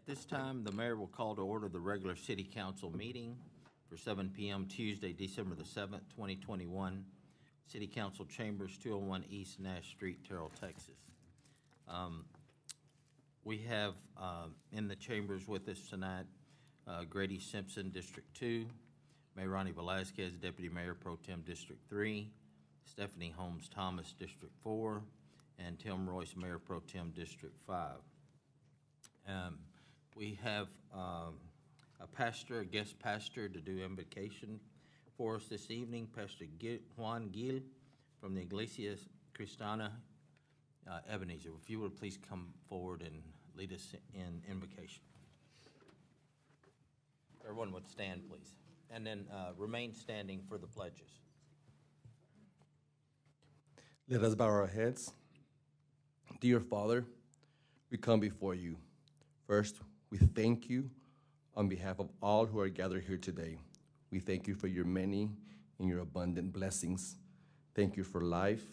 This time, the mayor will call to order the regular city council meeting for 7 p.m. Tuesday, December the 7th, 2021. City Council Chambers, 201 East Nash Street, Terrell, Texas. We have in the chambers with us tonight Grady Simpson, District 2, Mayor Ronnie Velasquez, Deputy Mayor Pro Tem, District 3, Stephanie Holmes Thomas, District 4, and Tim Royce, Mayor Pro Tem, District 5. We have a guest pastor to do invocation for us this evening, Pastor Juan Gil from the Iglesia Cristiana Ebenezer. If you would please come forward and lead us in invocation. Everyone would stand, please. And then remain standing for the pledges. Let us bow our heads. Dear Father, we come before you. First, we thank you on behalf of all who are gathered here today. We thank you for your many and your abundant blessings. Thank you for life,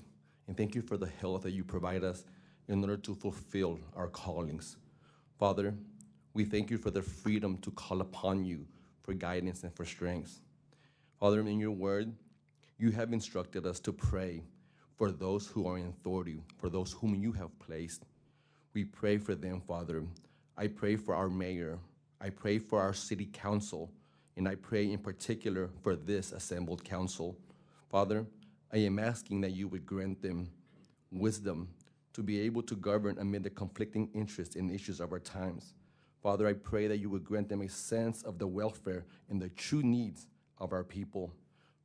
and thank you for the health that you provide us in order to fulfill our callings. Father, we thank you for the freedom to call upon you for guidance and for strength. Father, in your word, you have instructed us to pray for those who are in authority, for those whom you have placed. We pray for them, Father. I pray for our mayor. I pray for our city council, and I pray in particular for this assembled council. Father, I am asking that you would grant them wisdom to be able to govern amid the conflicting interests and issues of our times. Father, I pray that you would grant them a sense of the welfare and the true needs of our people.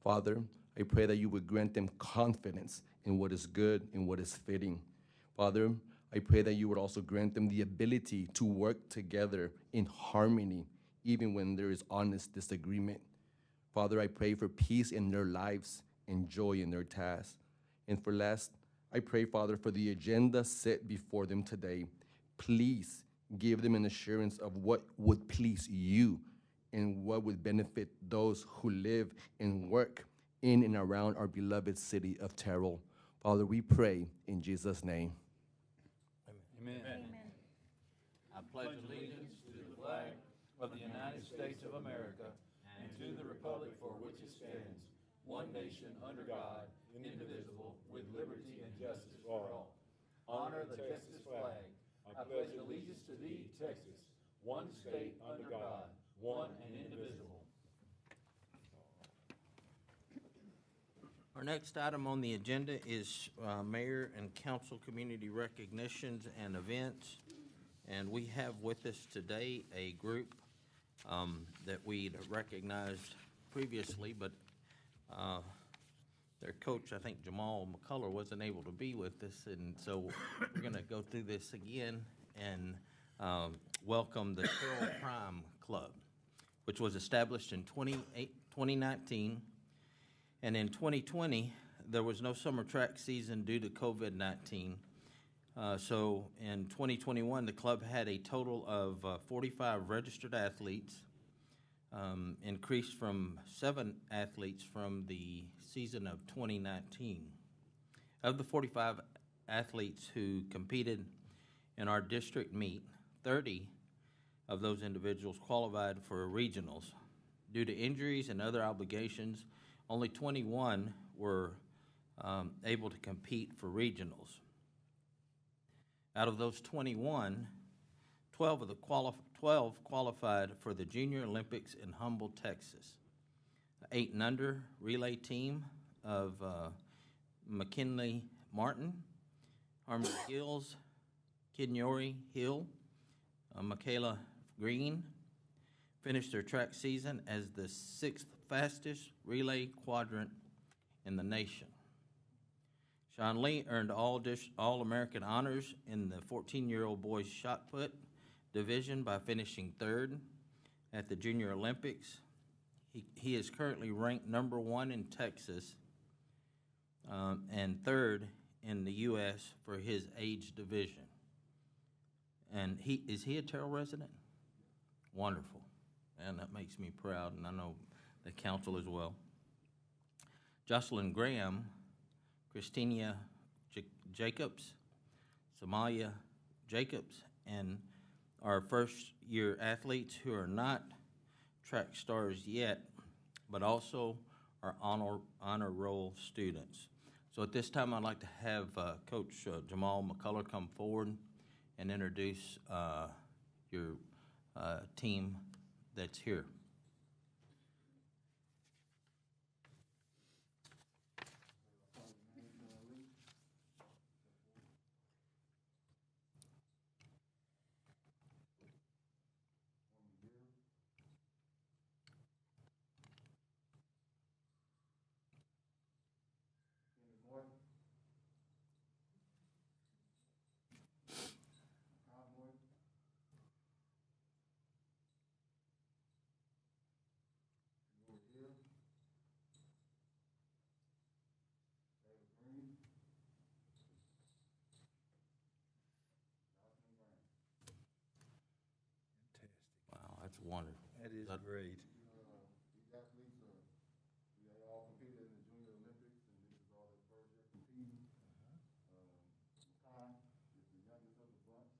Father, I pray that you would grant them confidence in what is good and what is fitting. Father, I pray that you would also grant them the ability to work together in harmony, even when there is honest disagreement. Father, I pray for peace in their lives and joy in their tasks. And for last, I pray, Father, for the agenda set before them today. Please give them an assurance of what would please you and what would benefit those who live and work in and around our beloved city of Terrell. Father, we pray in Jesus' name. Amen. Amen. I pledge allegiance to the flag of the United States of America and to the republic for which it stands, one nation under God, indivisible, with liberty and justice for all. Honor the Texas flag. I pledge allegiance to thee, Texas, one state under God, one and indivisible. Our next item on the agenda is Mayor and Council Community Recognitions and Events. And we have with us today a group that we'd recognized previously, but their coach, I think Jamal McCullough, wasn't able to be with us. And so we're going to go through this again and welcome the Terrell Prime Club, which was established in 2019. And in 2020, there was no summer track season due to COVID-19. So in 2021, the club had a total of 45 registered athletes, increased from 7 athletes from the season of 2019. Of the 45 athletes who competed in our district meet, 30 of those individuals qualified for regionals. Due to injuries and other obligations, only 21 were able to compete for regionals. Out of those 21, 12 qualified for the Junior Olympics in Humble, Texas. 8 and under relay team of McKinley Martin, Harmony Hills, Kidnori Hill, Michaela Green finished their track season as the 6th fastest relay quadrant in the nation. Sean Lee earned All-American honors in the 14-year-old boys shot put division by finishing 3rd at the Junior Olympics. He is currently ranked number 1 in Texas and 3rd in the U.S. for his age division. And is he a Terrell resident? Wonderful. And that makes me proud, and I know the council as well. Jocelyn Graham, Christina Jacobs, Somalia Jacobs, and our first-year athletes who are not track stars yet, but also our honor roll students. So at this time, I'd like to have Coach Jamal McCullough come forward and introduce your team that's here. Wow, that's wonderful. That is great. These athletes they all competed in the Junior Olympics, and this is all their first year competing. Makai is the youngest of the bunch.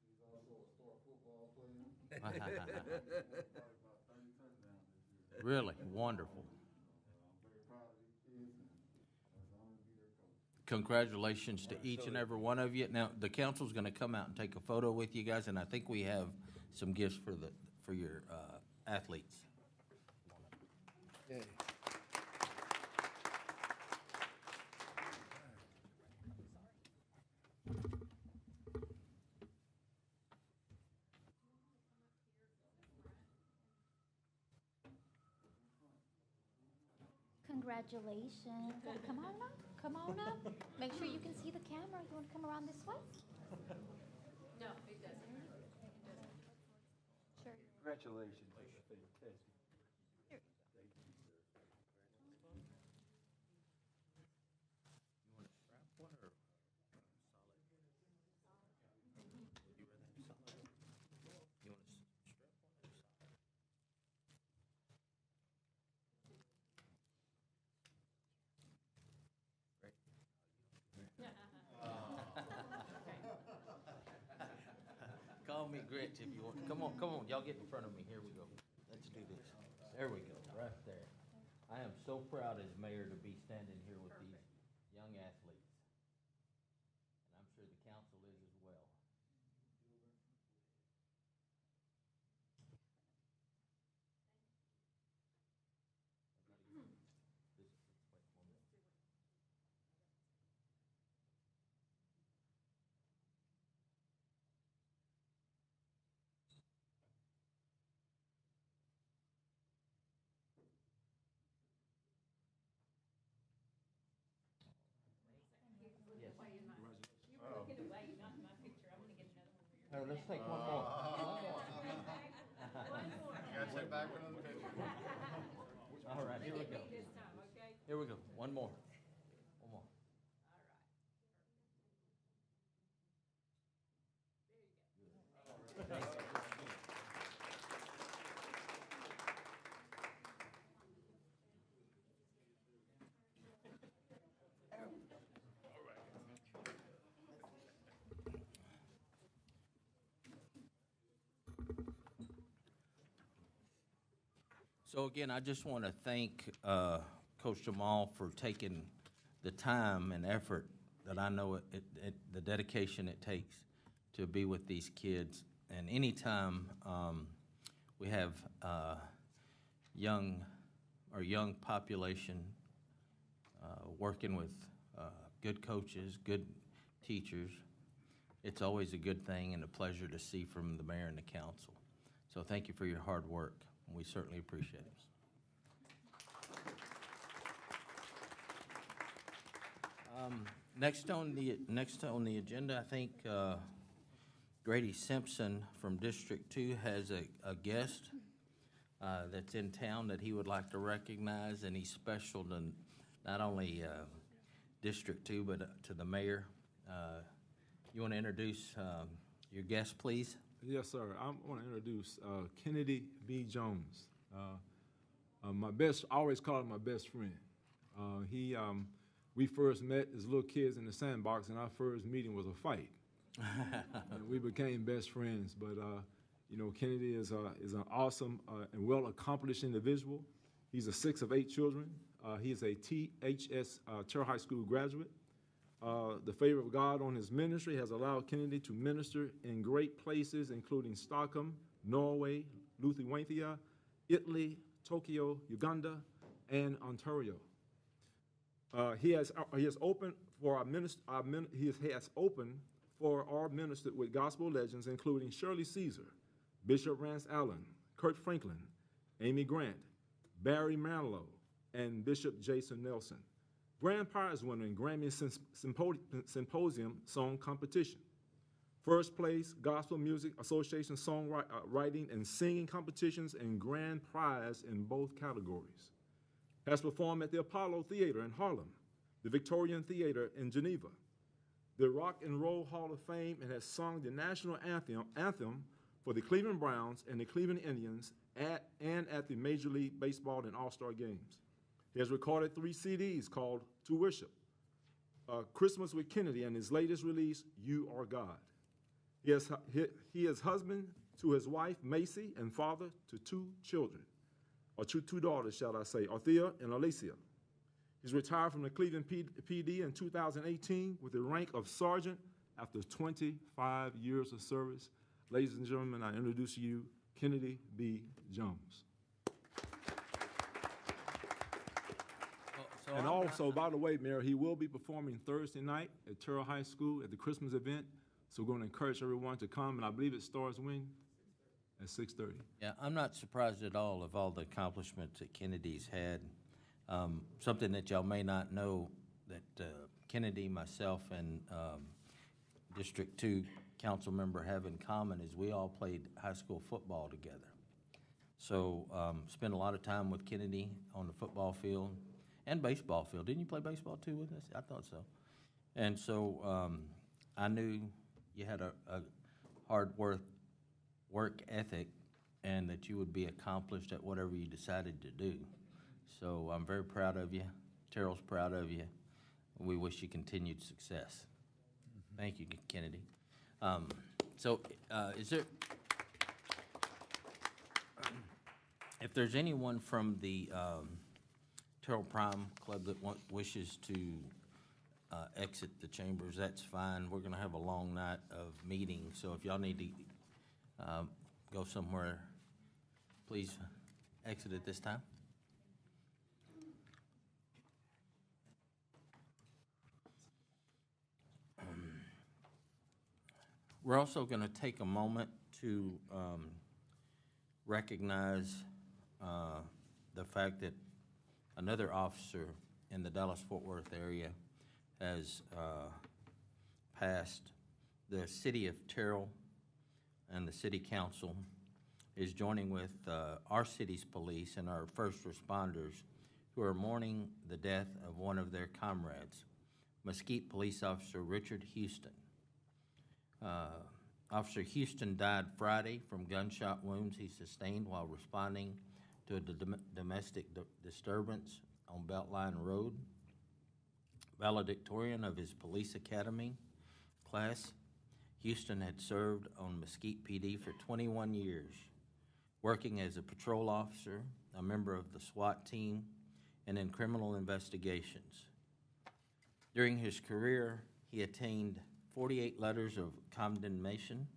He's also a star football player. Probably about 30 touchdowns this year. Really wonderful. I'm very proud of these kids, and it's an honor to be their coach. Congratulations to each and every one of you. Now, the council's going to come out and take a photo with you guys, and I think we have some gifts for your athletes. Okay. Congratulations. Come on up. Come on up. Make sure you can see the camera. You want to come around this way? No, it doesn't. Sure. Congratulations. Fantastic. Call me Gretch if you want. Come on, y'all get in front of me. Here we go. Let's do this. There we go, right there. I am so proud as mayor to be standing here with these young athletes. And I'm sure the council is as well. No, let's take one more. All right, here we go. Here we go. One more. One more. So again, I just want to thank Coach Jamal for taking the time and effort that I know the dedication it takes to be with these kids. And anytime we have young population working with good coaches, good teachers, it's always a good thing and a pleasure to see from the mayor and the council. So thank you for your hard work. We certainly appreciate it. Next on the agenda, I think Grady Simpson from District 2 has a guest that's in town that he would like to recognize, and he's special to not only District 2 but to the mayor. You want to introduce your guest, please? Yes, sir. I want to introduce Kennedy B. Jones. I always call him my best friend. We first met as little kids in the sandbox, and our first meeting was a fight. And we became best friends. But you know, Kennedy is an awesome and well-accomplished individual. He's the sixth of 8 children. He is a THS Terrell High School graduate. The favor of God on his ministry has allowed Kennedy to minister in great places, including Stockholm, Norway, Lithuania, Italy, Tokyo, Uganda, and Ontario. He has opened for our minister with gospel legends, including Shirley Caesar, Bishop Rance Allen, Kurt Franklin, Amy Grant, Barry Manilow, and Bishop Jason Nelson. Grand prize winner in Grammy Symposium Song Competition. First place, Gospel Music Association songwriting and singing competitions, and grand prize in both categories. Has performed at the Apollo Theater in Harlem, the Victorian Theater in Geneva, the Rock and Roll Hall of Fame, and has sung the national anthem for the Cleveland Browns and the Cleveland Indians at the Major League Baseball and All-Star games. He has recorded 3 CDs called To Worship, Christmas with Kennedy, and his latest release, You Are God. He is husband to his wife, Macy, and father to 2 children, or two daughters, shall I say, Althea and Alicia. He's retired from the Cleveland PD in 2018 with the rank of sergeant after 25 years of service. Ladies and gentlemen, I introduce to you Kennedy B. Jones. And also, by the way, Mayor, he will be performing Thursday night at Terrell High School at the Christmas event. So we're going to encourage everyone to come, and I believe it starts when? At 6:30. Yeah, I'm not surprised at all of all the accomplishments that Kennedy's had. Something that y'all may not know, that Kennedy, myself, and District 2 council member have in common is we all played high school football together. So spent a lot of time with Kennedy on the football field and baseball field. Didn't you play baseball too with us? I thought so. And so I knew you had a hard work ethic and that you would be accomplished at whatever you decided to do. So I'm very proud of you. Terrell's proud of you. We wish you continued success. Thank you, Kennedy. Is there, if there's anyone from the Terrell Prime Club that wishes to exit the chambers, that's fine. We're going to have a long night of meetings, so if y'all need to go somewhere, please exit at this time. We're also going to take a moment to recognize the fact that another officer in the Dallas-Fort Worth area has passed. The city of Terrell and the city council is joining with our city's police and our first responders who are mourning the death of one of their comrades, Mesquite Police Officer Richard Houston. Officer Houston died Friday from gunshot wounds he sustained while responding to a domestic disturbance on Beltline Road. Valedictorian of his police academy class, Houston had served on Mesquite PD for 21 years, working as a patrol officer, a member of the SWAT team, and in criminal investigations. During his career, he attained 48 letters of commendation,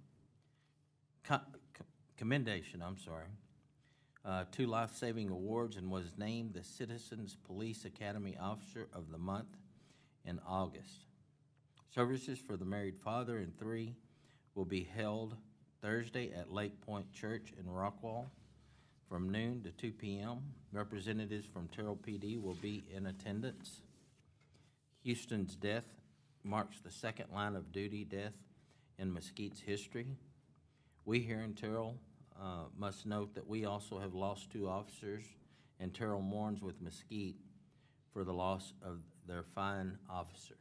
2 life-saving awards, and was named the Citizens Police Academy Officer of the Month in August. Services for the married father and 3 will be held Thursday at Lake Point Church in Rockwall from noon to 2 p.m. Representatives from Terrell PD will be in attendance. Houston's death marks the second line of duty death in Mesquite's history. We here in Terrell must note that we also have lost 2 officers, and Terrell mourns with Mesquite for the loss of their fine officer.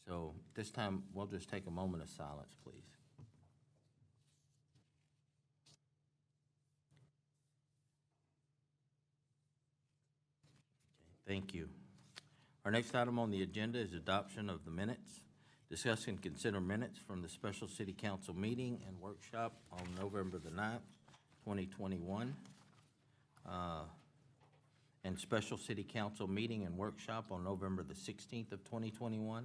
So this time, we'll just take a moment of silence, please. Okay, thank you. Our next item on the agenda is adoption of the minutes. Discuss and consider minutes from the special city council meeting and workshop on November the 9th, 2021. And special city council meeting and workshop on November the 16th of 2021.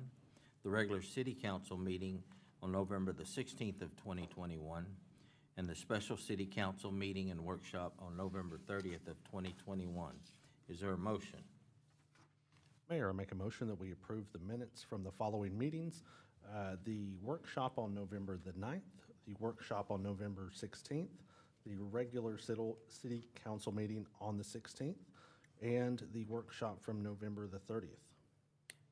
The regular city council meeting on November the 16th of 2021. And the special city council meeting and workshop on November 30th of 2021. Is there a motion? Mayor, I make a motion that we approve the minutes from the following meetings. The workshop on November the 9th, the workshop on November 16th, the regular city council meeting on the 16th, and the workshop from November the 30th.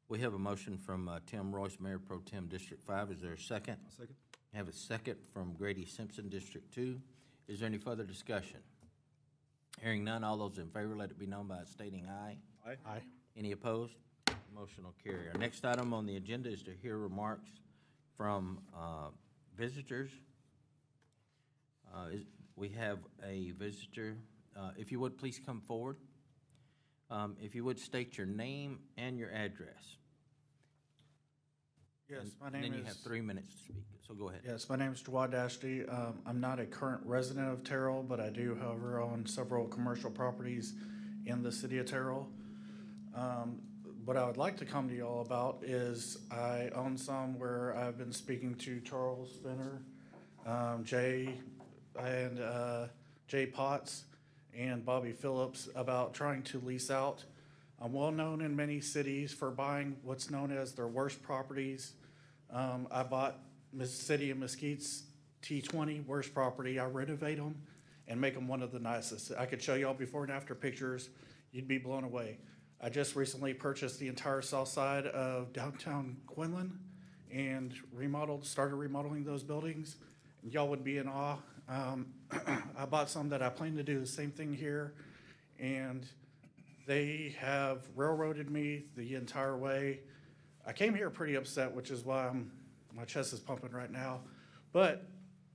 We have a motion from Tim Royce, Mayor Pro Tem, District 5. Is there a second? I'll second. I have a second from Grady Simpson, District 2. Is there any further discussion? Hearing none, all those in favor, let it be known by stating aye. Aye. Any opposed? Motion will carry. Our next item on the agenda is to hear remarks from visitors. We have a visitor. If you would, please come forward. If you would, state your name and your address. Yes, my And name then you is. have 3 minutes to speak, so go ahead. Yes, my name is Jawad Dashti. I'm not a current resident of Terrell, but I do, however, own several commercial properties in the city of Terrell. What I would like to come to you all about is I own some where I've been speaking to Charles Finner, Jay Potts, and Bobby Phillips about trying to lease out. I'm well known in many cities for buying what's known as their worst properties. I bought City of Mesquite's T20 worst property. I renovate them and make them one of the nicest. I could show you all before and after pictures. You'd be blown away. I just recently purchased the entire south side of downtown Quinlan and started remodeling those buildings. And y'all would be in awe. I bought some that I plan to do the same thing here, and they have railroaded me the entire way. I came here pretty upset, which is why my chest is pumping right now. But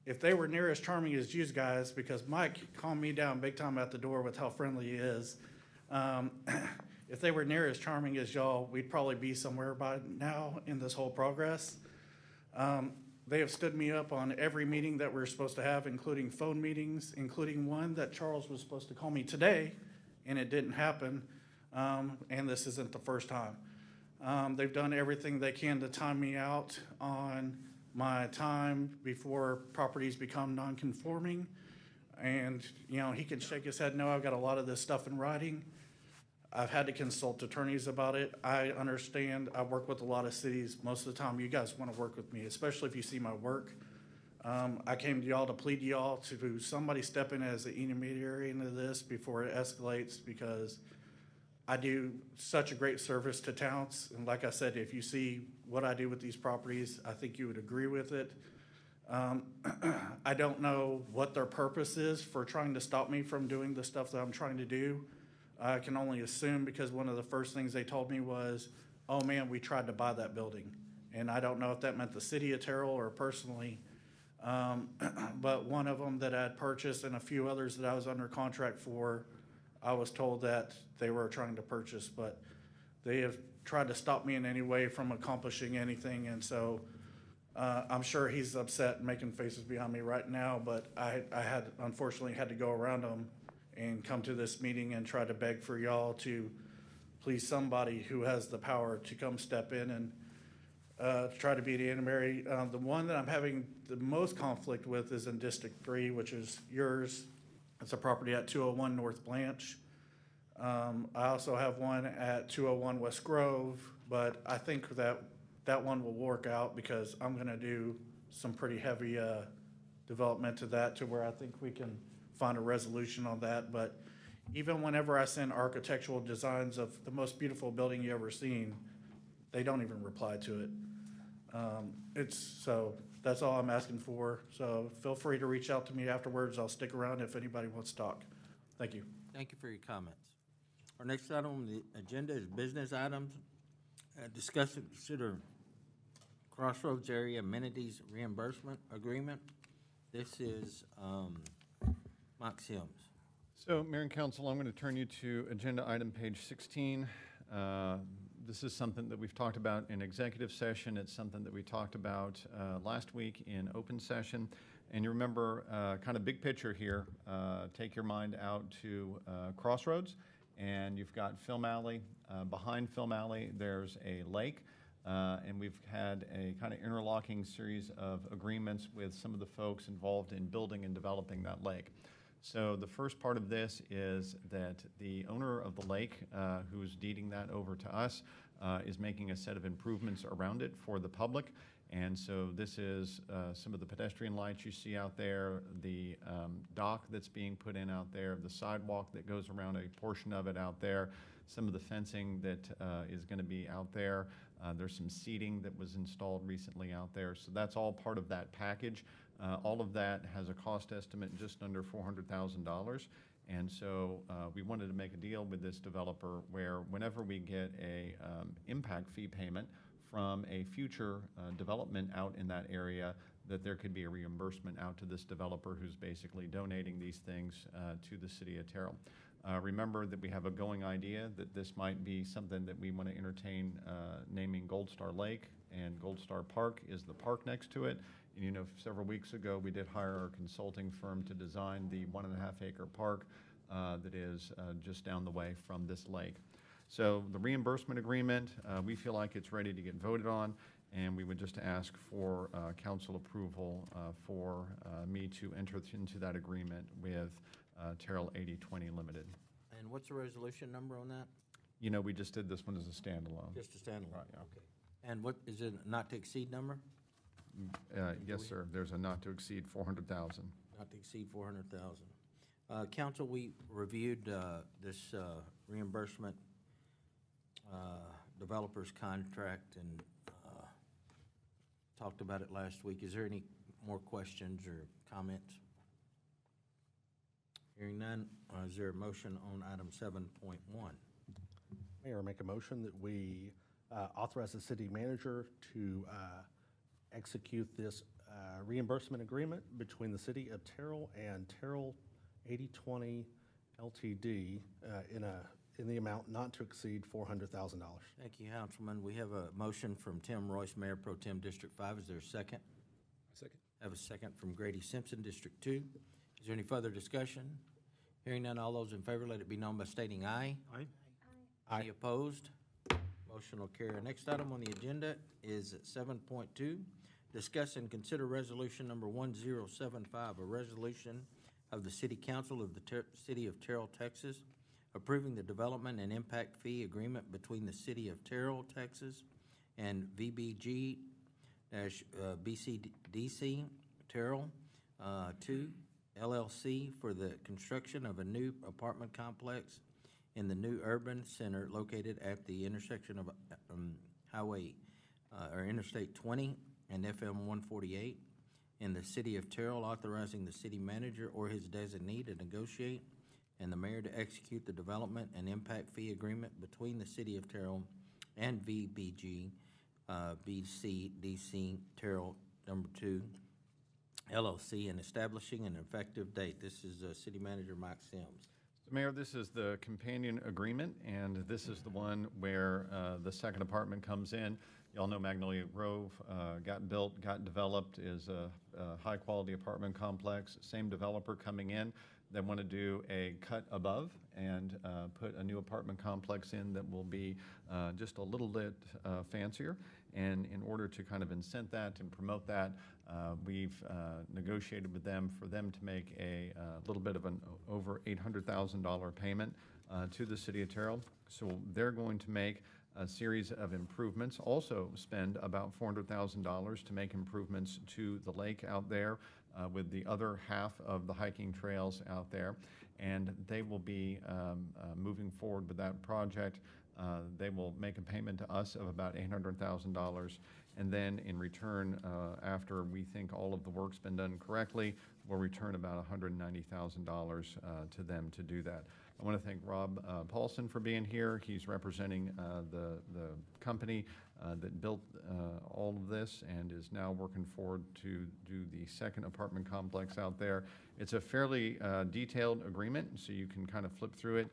if they were near as charming as you guys, because Mike calmed me down big time at the door with how friendly he is, if they were near as charming as y'all, we'd probably be somewhere by now in this whole progress. They have stood me up on every meeting that we're supposed to have, including phone meetings, including one that Charles was supposed to call me today, and it didn't happen, and this isn't the first time. They've done everything they can to time me out on my time before properties become non-conforming. And, he can shake his head, no, I've got a lot of this stuff in writing. I've had to consult attorneys about it. I understand. I work with a lot of cities. Most of the time, you guys want to work with me, especially if you see my work. I came to y'all to plead to y'all to somebody step in as an intermediary into this before it escalates, because I do such a great service to towns. And like I said, if you see what I do with these properties, I think you would agree with it. I don't know what their purpose is for trying to stop me from doing the stuff that I'm trying to do. I can only assume, because one of the first things they told me was, oh man, we tried to buy that building. And I don't know if that meant the city of Terrell or personally. But one of them that I had purchased and a few others that I was under contract for, I was told that they were trying to purchase, but they have tried to stop me in any way from accomplishing anything. And so I'm sure he's upset and making faces behind me right now, but I unfortunately had to go around him and come to this meeting and try to beg for y'all to please somebody who has the power to come step in and try to be the intermediary. The one that I'm having the most conflict with is in District 3, which is yours. It's a property at 201 North Blanche. I also have one at 201 West Grove, but I think that one will work out because I'm gonna do some pretty heavy development to that, to where I think we can find a resolution on that. But even whenever I send architectural designs of the most beautiful building you ever seen, they don't even reply to it. So that's all I'm asking for. So feel free to reach out to me afterwards. I'll stick around if anybody wants to talk. Thank you. Thank you for your comments. Our next item on the agenda is business items. Discuss and consider Crossroads Area Amenities Reimbursement Agreement. This is Mike Sims. So, Mayor and Council, I'm going to turn you to agenda item page 16. This is something that we've talked about in executive session. It's something that we talked about last week in open session. And you remember, kind of big picture here, take your mind out to Crossroads, and you've got Film Alley. Behind Film Alley, there's a lake, and we've had a kind of interlocking series of agreements with some of the folks involved in building and developing that lake. So the first part of this is that the owner of the lake, who's deeding that over to us, is making a set of improvements around it for the public. And so this is some of the pedestrian lights you see out there, the dock that's being put in out there, the sidewalk that goes around a portion of it out there, some of the fencing that is going to be out there. There's some seating that was installed recently out there. So that's all part of that package. All of that has a cost estimate just under $400,000. And so we wanted to make a deal with this developer where whenever we get a impact fee payment from a future development out in that area, that there could be a reimbursement out to this developer who's basically donating these things to the city of Terrell. Remember that we have a going idea that this might be something that we want to entertain naming Gold Star Lake, and Gold Star Park is the park next to it. And you know, several weeks ago, we did hire our consulting firm to design the 1.5 acre park that is just down the way from this lake. So the reimbursement agreement, we feel like it's ready to get voted on, and we would just ask for council approval for me to enter into that agreement with Terrell 8020 Limited. And what's the resolution number on that? You know, we just did this one as a standalone. Just a standalone? Right, yeah. Okay. And what, is it a not to exceed number? Yes, sir. There's a not to exceed 400,000. Not to exceed 400,000. Council, we reviewed this reimbursement developer's contract and talked about it last week. Is there any more questions or comments? Hearing none, is there a motion on item 7.1? Mayor, I make a motion that we authorize the city manager to execute this reimbursement agreement between the city of Terrell and Terrell 8020 LTD in the amount not to exceed $400,000. Thank you, Councilman. We have a motion from Tim Royce, Mayor Pro Tem District 5. Is there a second? Second. Have a second from Grady Simpson, District 2. Is there any further discussion? Hearing none, all those in favor, let it be known by stating aye. Aye. Any opposed? Motion will carry. Our next item on the agenda is 7.2, discuss and consider resolution number 1075, a resolution of the City Council of the City of Terrell, Texas, approving the development and impact fee agreement between the City of Terrell, Texas, and VBG-BCDC Terrell 2 LLC for the construction of a new apartment complex in the new urban center located at the intersection of Highway or Interstate 20 and FM 148 in the City of Terrell, authorizing the city manager or his designee to negotiate and the mayor to execute the development and impact fee agreement between the City of Terrell and VBG BCDC Terrell number 2 LLC and establishing an effective date. This is City Manager Mike Sims. Mayor, this is the companion agreement, and this is the one where the second apartment comes in. Y'all know Magnolia Grove got built, got developed, is a high-quality apartment complex. Same developer coming in. They want to do a cut above and put a new apartment complex in that will be just a little bit fancier. And in order to kind of incent that and promote that, we've negotiated with them for them to make a little bit of an over $800,000 payment to the City of Terrell. So they're going to make a series of improvements, also spend about $400,000 to make improvements to the lake out there with the other half of the hiking trails out there. And they will be moving forward with that project. They will make a payment to us of about $800,000. And then in return, after we think all of the work's been done correctly, we'll return about $190,000 to them to do that. I want to thank Rob Paulson for being here. He's representing the company that built all of this and is now working forward to do the second apartment complex out there. It's a fairly detailed agreement, so you can kind of flip through it.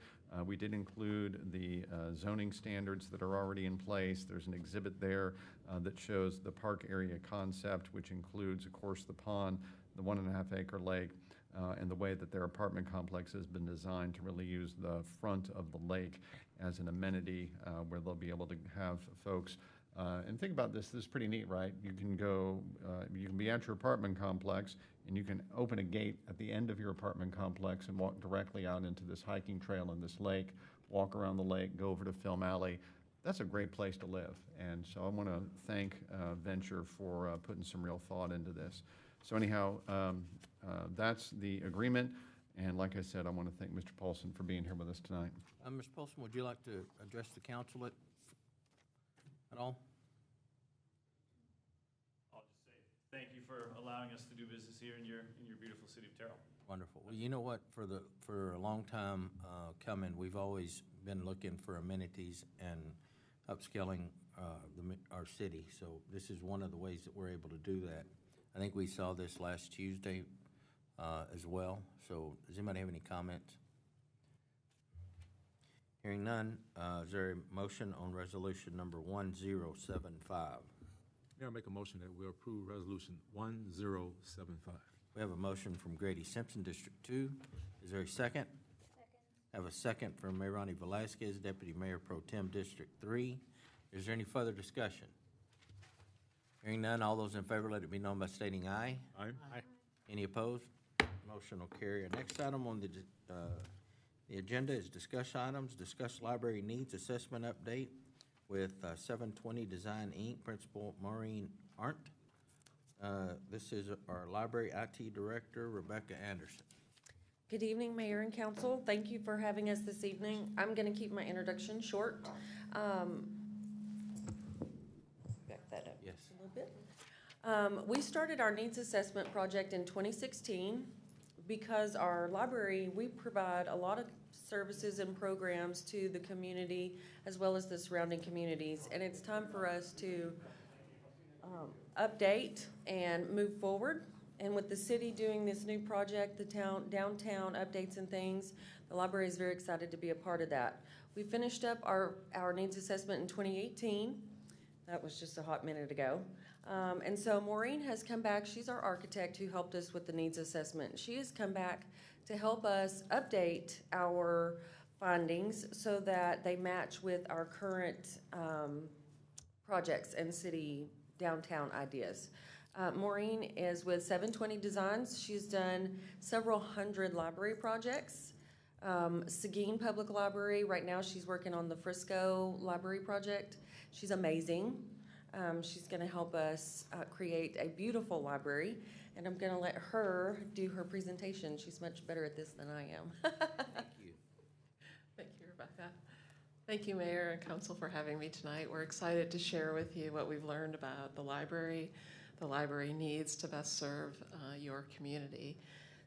We did include the zoning standards that are already in place. There's an exhibit there that shows the park area concept, which includes, of course, the pond, the 1.5 acre lake, and the way that their apartment complex has been designed to really use the front of the lake as an amenity where they'll be able to have folks. And think about this is pretty neat, right? You can go, you can be at your apartment complex and you can open a gate at the end of your apartment complex and walk directly out into this hiking trail in this lake, walk around the lake, go over to Film Alley. That's a great place to live. And so I want to thank Venture for putting some real thought into this. So anyhow, that's the agreement. And like I said, I want to thank Mr. Paulson for being here with us tonight. Mr. Paulson, would you like to address the council at all? I'll just say thank you for allowing us to do business here in your beautiful city of Terrell. Wonderful. Well, you know what? For a long time coming, we've always been looking for amenities and upscaling our city. So this is one of the ways that we're able to do that. I think we saw this last Tuesday as well. So does anybody have any comments? Hearing none, is there a motion on resolution number 1075? Mayor, I make a motion that we approve resolution 1075. We have a motion from Grady Simpson, District 2. Is there a second? Second. Have a second from Mayrani Velasquez, Deputy Mayor Pro Tem, District 3. Is there any further discussion? Hearing none, all those in favor, let it be known by stating aye. Aye. Aye. Any opposed? Motion will carry. Our next item on the agenda is discuss items. Discuss library needs assessment update with 720 Design Inc. Principal Maureen Arndt. This is our library IT director, Rebecca Anderson. Good evening, Mayor and Council. Thank you for having us this evening. I'm going to keep my introduction short. Back that up Yes. a little bit. We started our needs assessment project in 2016 because our library, we provide a lot of services and programs to the community as well as the surrounding communities. And it's time for us to update and move forward. And with the city doing this new project, the downtown updates and things, the library is very excited to be a part of that. We finished up our needs assessment in 2018. That was just a hot minute ago. And so Maureen has come back. She's our architect who helped us with the needs assessment. She has come back to help us update our findings so that they match with our current projects and city downtown ideas. Maureen is with 720 Designs. She's done several hundred library projects. Seguin Public Library, right now she's working on the Frisco Library project. She's amazing. She's going to help us create a beautiful library, and I'm going to let her do her presentation. She's much better at this than I am. Thank you. Thank you, Rebecca. Thank you, Mayor and Council, for having me tonight. We're excited to share with you what we've learned about the library needs to best serve your community.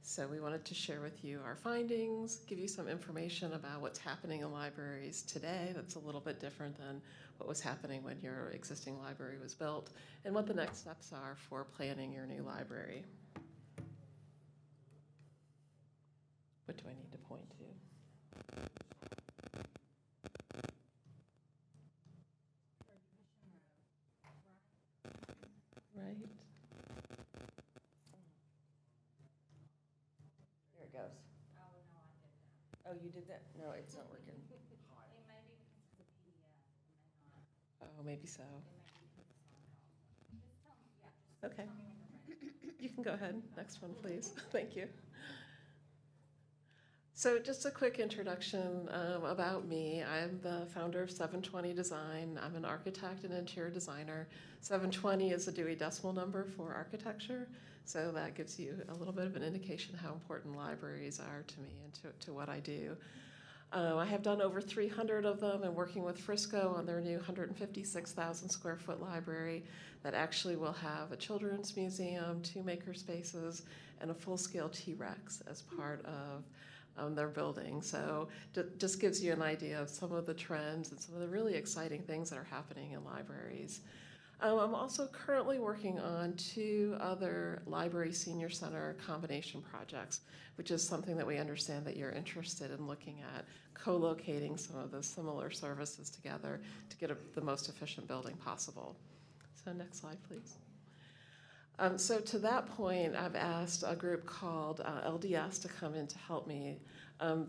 So we wanted to share with you our findings, give you some information about what's happening in libraries today that's a little bit different than what was happening when your existing library was built, and what the next steps are for planning your new library. What do I need to point to? Right. There it goes. Oh, you did that? No, it's not working. Oh, maybe so. Okay. You can go ahead. Next one, please. Thank you. So just a quick introduction about me. I'm the founder of 720 Design. I'm an architect and interior designer. 720 is a Dewey Decimal Number for architecture, so that gives you a little bit of an indication how important libraries are to me and to what I do. I have done over 300 of them and working with Frisco on their new 156,000 square foot library that actually will have a children's museum, 2 maker spaces, and a full-scale T-Rex as part of they're building. So just gives you an idea of some of the trends and some of the really exciting things that are happening in libraries. I'm also currently working on 2 other library senior center combination projects, which is something that we understand that you're interested in looking at, co-locating some of the similar services together to get the most efficient building possible. So next slide, please. So to that point, I've asked a group called LDS to come in to help me.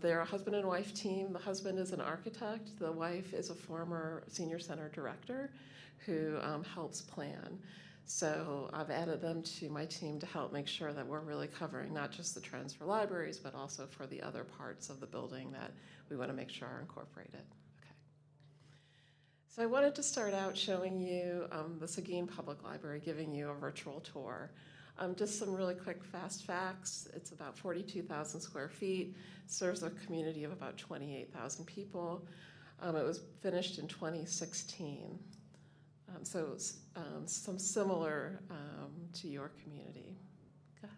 They're a husband and wife team. The husband is an architect. The wife is a former senior center director who helps plan. So I've added them to my team to help make sure that we're really covering not just the trends for libraries, but also for the other parts of the building that we want to make sure are incorporated. Okay. So I wanted to start out showing you the Seguin Public Library, giving you a virtual tour. Just some really quick, fast facts. It's about 42,000 square feet, serves a community of about 28,000 people. It was finished in 2016. So some similar to your community. Go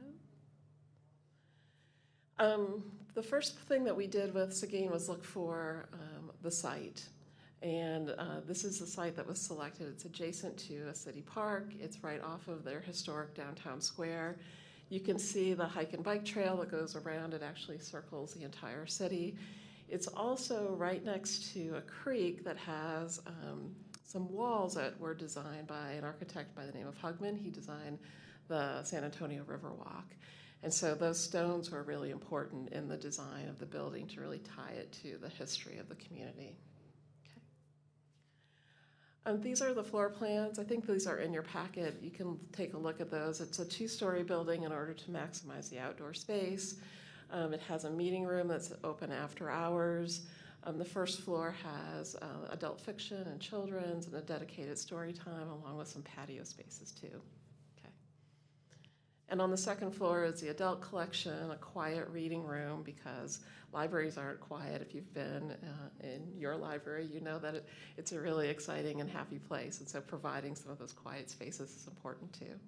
ahead. The first thing that we did with Seguin was look for the site. And this is the site that was selected. It's adjacent to a city park. It's right off of their historic downtown square. You can see the hike and bike trail that goes around. It actually circles the entire city. It's also right next to a creek that has some walls that were designed by an architect by the name of Hugman. He designed the San Antonio Riverwalk. And so those stones were really important in the design of the building to really tie it to the history of the community. Okay. These are the floor plans. I think these are in your packet. You can take a look at those. It's a 2-story building in order to maximize the outdoor space. It has a meeting room that's open after hours. The first floor has adult fiction and children's and a dedicated story time, along with some patio spaces too. Okay. And on the second floor is the adult collection, a quiet reading room, because libraries aren't quiet. If you've been in your library, you know that it's a really exciting and happy place. And so providing some of those quiet spaces is important too.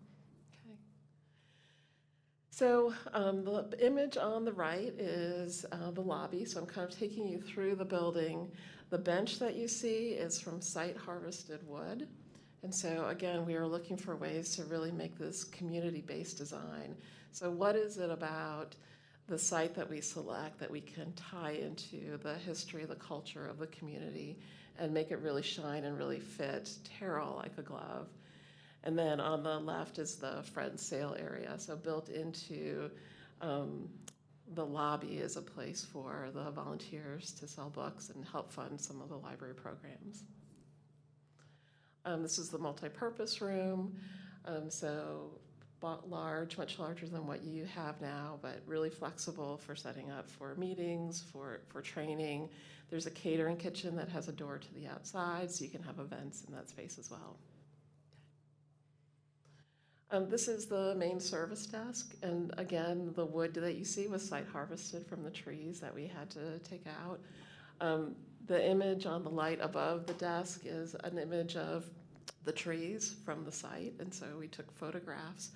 So the image on the right is the lobby. So I'm kind of taking you through the building. The bench that you see is from site harvested wood. And so again, we are looking for ways to really make this community-based design. So what is it about the site that we select that we can tie into the history, the culture of the community, and make it really shine and really fit Terrell like a glove? And then on the left is the friend sale area. So built into the lobby is a place for the volunteers to sell books and help fund some of the library programs. This is the multi-purpose room. So large, much larger than what you have now, but really flexible for setting up for meetings, for training. There's a catering kitchen that has a door to the outside, so you can have events in that space as well. This is the main service desk, and again, the wood that you see was site harvested from the trees that we had to take out. The image on the light above the desk is an image of the trees from the site, and so we took photographs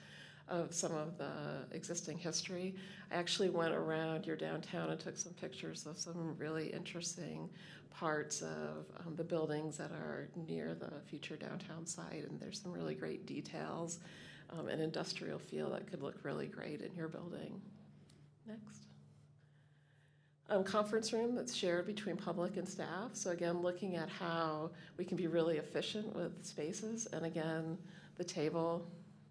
of some of the existing history. I actually went around your downtown and took some pictures of some really interesting parts of the buildings that are near the future downtown site, and there's some really great details. An industrial feel that could look really great in your building. Next. Conference room that's shared between public and staff. So again, looking at how we can be really efficient with spaces. And again, the table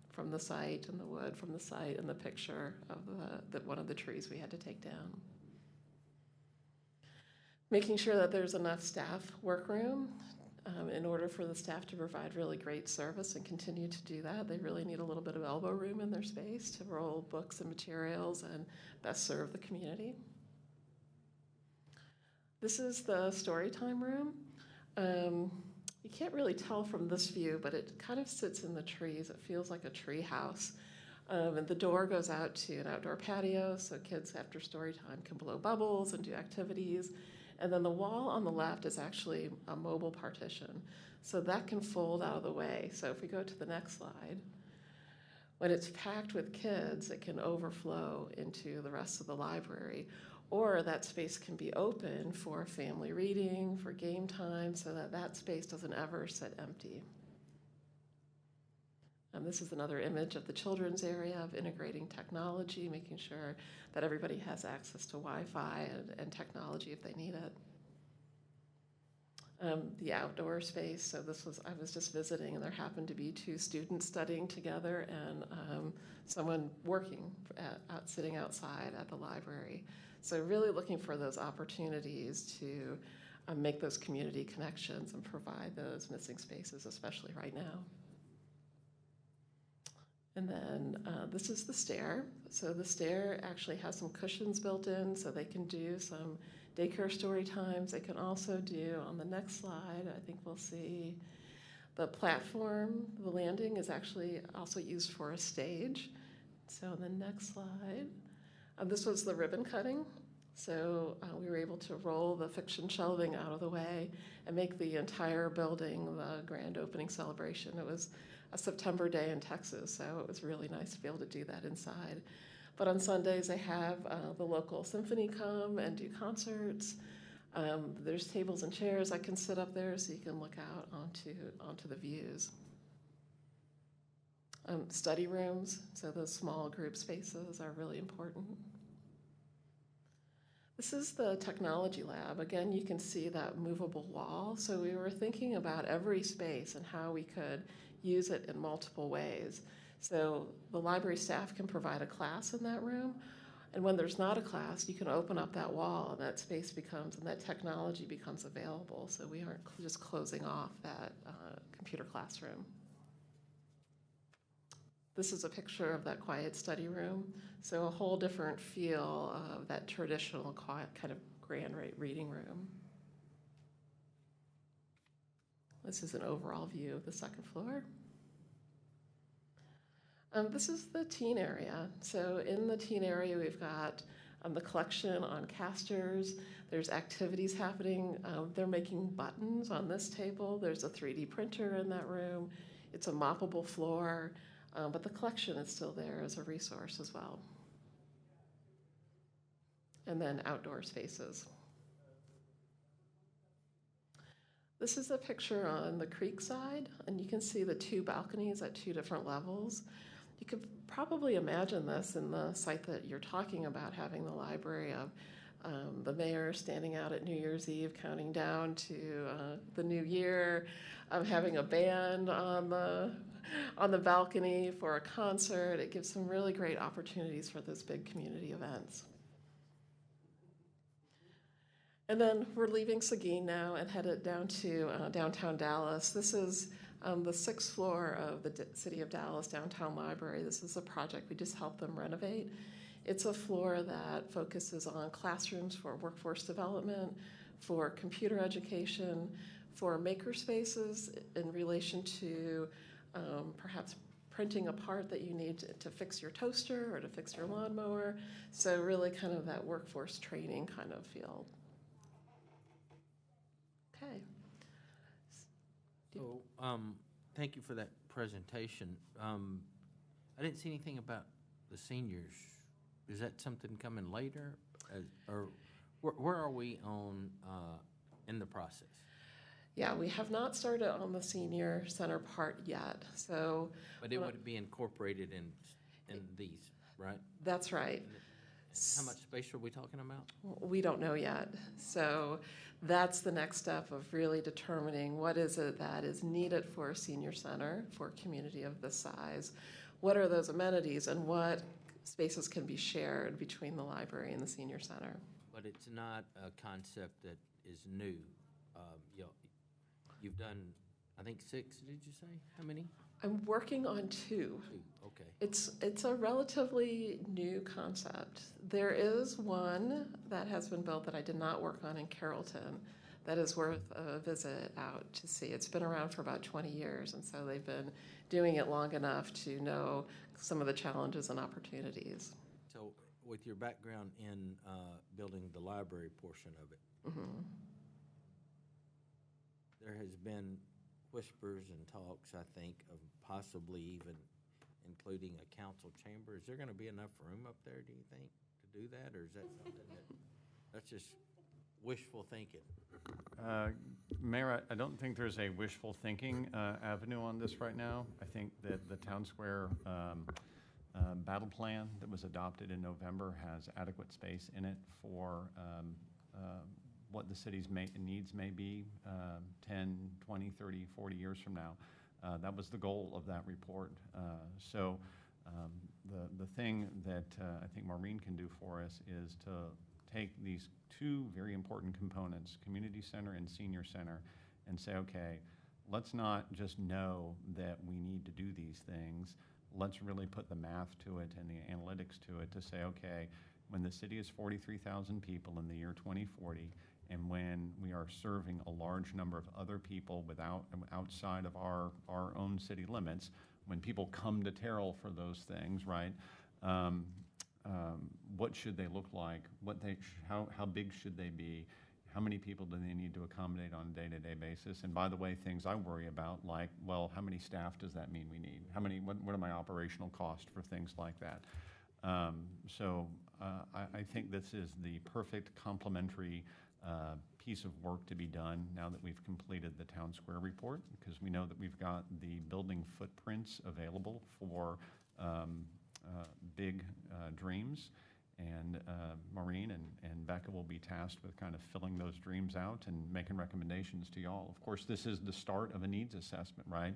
from the site and the wood from the site and the picture of one of the trees we had to take down. Making sure that there's enough staff workroom. In order for the staff to provide really great service and continue to do that, they really need a little bit of elbow room in their space to roll books and materials and best serve the community. This is the story time room. You can't really tell from this view, but it kind of sits in the trees. It feels like a tree house. And the door goes out to an outdoor patio, so kids after story time can blow bubbles and do activities. And then the wall on the left is actually a mobile partition. So that can fold out of the way. So if we go to the next slide, when it's packed with kids, it can overflow into the rest of the library. or that space can be open for family reading, for game time, so that that space doesn't ever sit empty. And this is another image of the children's area of integrating technology, making sure that everybody has access to Wi-Fi and technology if they need it. The outdoor space, so I was just visiting, and there happened to be 2 students studying together and someone working, sitting outside at the library. So really looking for those opportunities to make those community connections and provide those missing spaces, especially right now. And then this is the stair. So the stair actually has some cushions built in so they can do some daycare story times. They can also do, on the next slide, I think we'll see the platform. The landing is actually also used for a stage. So on the next slide, this was the ribbon cutting. So we were able to roll the fiction shelving out of the way and make the entire building the grand opening celebration. It was a September day in Texas, so it was really nice to be able to do that inside. But on Sundays, they have the local symphony come and do concerts. There's tables and chairs I can sit up there so you can look out onto the views. Study rooms, so those small group spaces are really important. This is the technology lab. Again, you can see that movable wall. So we were thinking about every space and how we could use it in multiple ways. So the library staff can provide a class in that room, and when there's not a class, you can open up that wall and that space becomes, and that technology becomes available, so we aren't just closing off that computer classroom. This is a picture of that quiet study room, so a whole different feel of that traditional quiet kind of grand reading room. This is an overall view of the second floor. This is the teen area. So in the teen area, we've got the collection on casters. There's activities happening. They're making buttons on this table. There's a 3D printer in that room. It's a moppable floor, but the collection is still there as a resource as well. And then outdoor spaces. This is a picture on the creek side, and you can see the 2 balconies at 2 different levels. You could probably imagine this in the site that you're talking about, having the library of the mayor standing out at New Year's Eve counting down to the new year, having a band on the balcony for a concert. It gives some really great opportunities for those big community events. And then we're leaving Seguin now and headed down to downtown Dallas. This is the 6th floor of the City of Dallas Downtown Library. This is a project we just helped them renovate. It's a floor that focuses on classrooms for workforce development, for computer education, for maker spaces in relation to perhaps printing a part that you need to fix your toaster or to fix your lawnmower. So really kind of that workforce training kind of field. Okay. So, thank you for that presentation. I didn't see anything about the seniors. Is that something coming later? Or where are we on, in the process? Yeah, we have not started on the senior center part yet, so. But it would be incorporated in these, right? That's right. How much space are we talking about? We don't know yet. So that's the next step of really determining what is it that is needed for a senior center for a community of this size. What are those amenities and what spaces can be shared between the library and the senior center? But it's not a concept that is new. You've done, I think, 6, did you say? How many? I'm working on 2. 2, okay. It's a relatively new concept. There is one that has been built that I did not work on in Carrollton that is worth a visit out to see. It's been around for about 20 years, and so they've been doing it long enough to know some of the challenges and opportunities. So with your background in building the library portion of it, Mm-hmm. there has been whispers and talks, I think, of possibly even including a council chamber. Is there going to be enough room up there, do you think, to do that, or is that something that That's just wishful thinking. Mayor, I don't think there's a wishful thinking avenue on this right now. I think that the Town Square battle plan that was adopted in November has adequate space in it for what the city's needs may be 10, 20, 30, 40 years from now. That was the goal of that report. So the thing that I think Maureen can do for us is to take these two very important components, community center and senior center, and say, okay, let's not just know that we need to do these things. Let's really put the math to it and the analytics to it to say, okay, when the city is 43,000 people in the year 2040, and when we are serving a large number of other people outside of our own city limits, when people come to Terrell for those things, right? What should they look like? How big should they be? How many people do they need to accommodate on a day-to-day basis? And by the way, things I worry about, like, well, how many staff does that mean we need? What are my operational costs for things like that? I think this is the perfect complementary piece of work to be done now that we've completed the Town Square report, because we know that we've got the building footprints available for big dreams. And Maureen and Becca will be tasked with kind of filling those dreams out and making recommendations to y'all. Of course, this is the start of a needs assessment, right?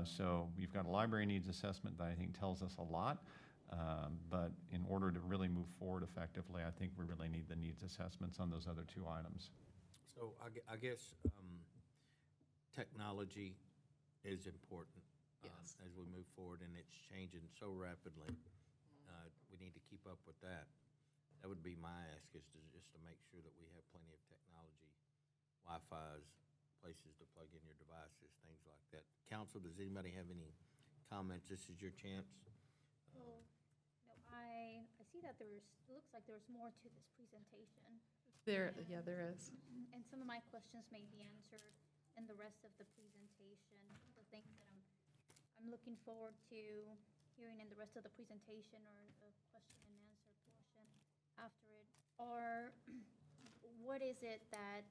So we've got a library needs assessment that I think tells us a lot. But in order to really move forward effectively, I think we really need the needs assessments on those other two items. So I guess technology is important as we move forward, and it's changing so rapidly. We need to keep up with that. That would be my ask, is just to make sure that we have plenty of technology, Wi-Fi's, places to plug in your devices, things like that. Council, does anybody have any comments? This is your chance. No, I see that it looks like there's more to this presentation. There is. And some of my questions may be answered in the rest of the presentation. The things that I'm looking forward to hearing in the rest of the presentation, or the question and answer portion after it, are what is it that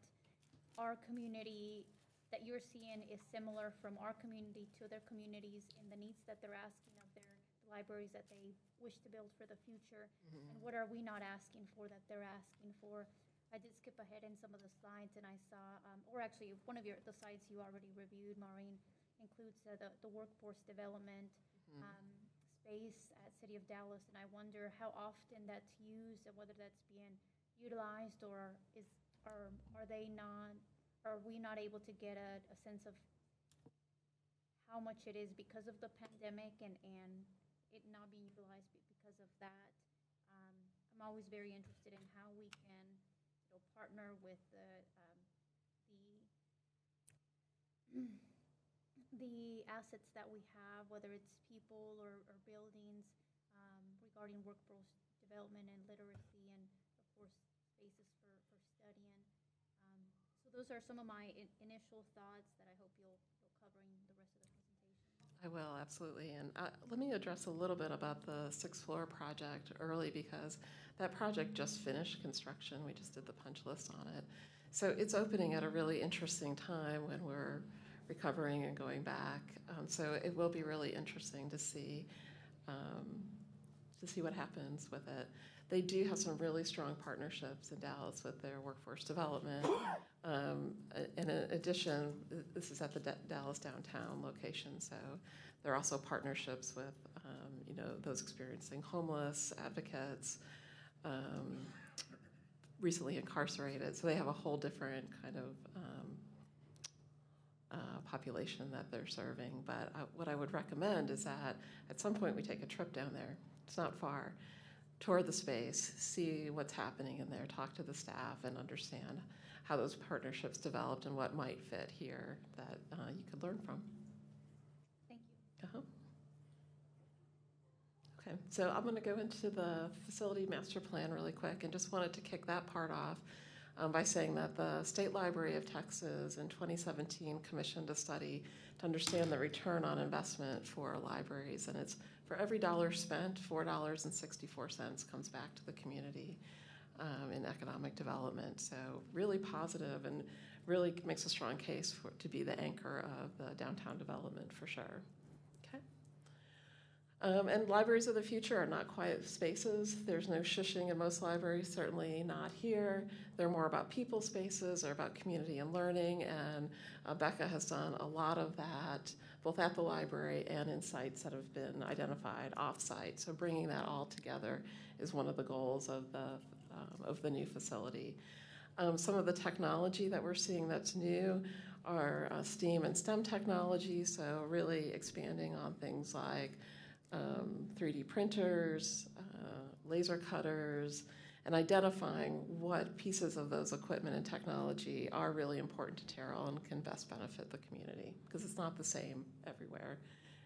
our community, that you're seeing, is similar from our community to other communities in the needs that they're asking of their libraries that they wish to build for the future? And what are we not asking for that they're asking for? I did skip ahead in some of the slides, and I saw, or actually one of the slides you already reviewed, Maureen, includes the workforce development space at City of Dallas, and I wonder how often that's used and whether that's being utilized, or are we not able to get a sense of how much it is because of the pandemic and it not being utilized because of that. I'm always very interested in how we can partner with the assets that we have, whether it's people or buildings, regarding workforce development and literacy, and of course spaces for studying. So those are some of my initial thoughts that I hope you'll cover in the rest of the presentation. I will, absolutely. And let me address a little bit about the sixth floor project early, because that project just finished construction. We just did the punch list on it. So it's opening at a really interesting time when we're recovering and going back. So it will be really interesting to see what happens with it. They do have some really strong partnerships in Dallas with their workforce development. In addition, this is at the Dallas downtown location, so there are also partnerships with those experiencing homeless, advocates, recently incarcerated. So they have a whole different kind of population that they're serving. But what I would recommend is that at some point we take a trip down there. It's not far. Tour the space, see what's happening in there, talk to the staff, and understand how those partnerships developed and what might fit here that you could learn from. Thank you. Okay, so I'm going to go into the facility master plan really quick, and just wanted to kick that part off by saying that the State Library of Texas in 2017 commissioned a study to understand the return on investment for libraries, and it's for every dollar spent, $4.64 comes back to the community. in economic development. So really positive and really makes a strong case to be the anchor of the downtown development for sure. Okay. And libraries of the future are not quiet spaces. There's no shushing in most libraries, certainly not here. They're more about people spaces or about community and learning, and Becca has done a lot of that, both at the library and in sites that have been identified off-site. So bringing that all together is one of the goals of the new facility. Some of the technology that we're seeing that's new are STEAM and STEM technology, so really expanding on things like 3D printers, laser cutters, and identifying what pieces of those equipment and technology are really important to Terrell and can best benefit the community, because it's not the same everywhere.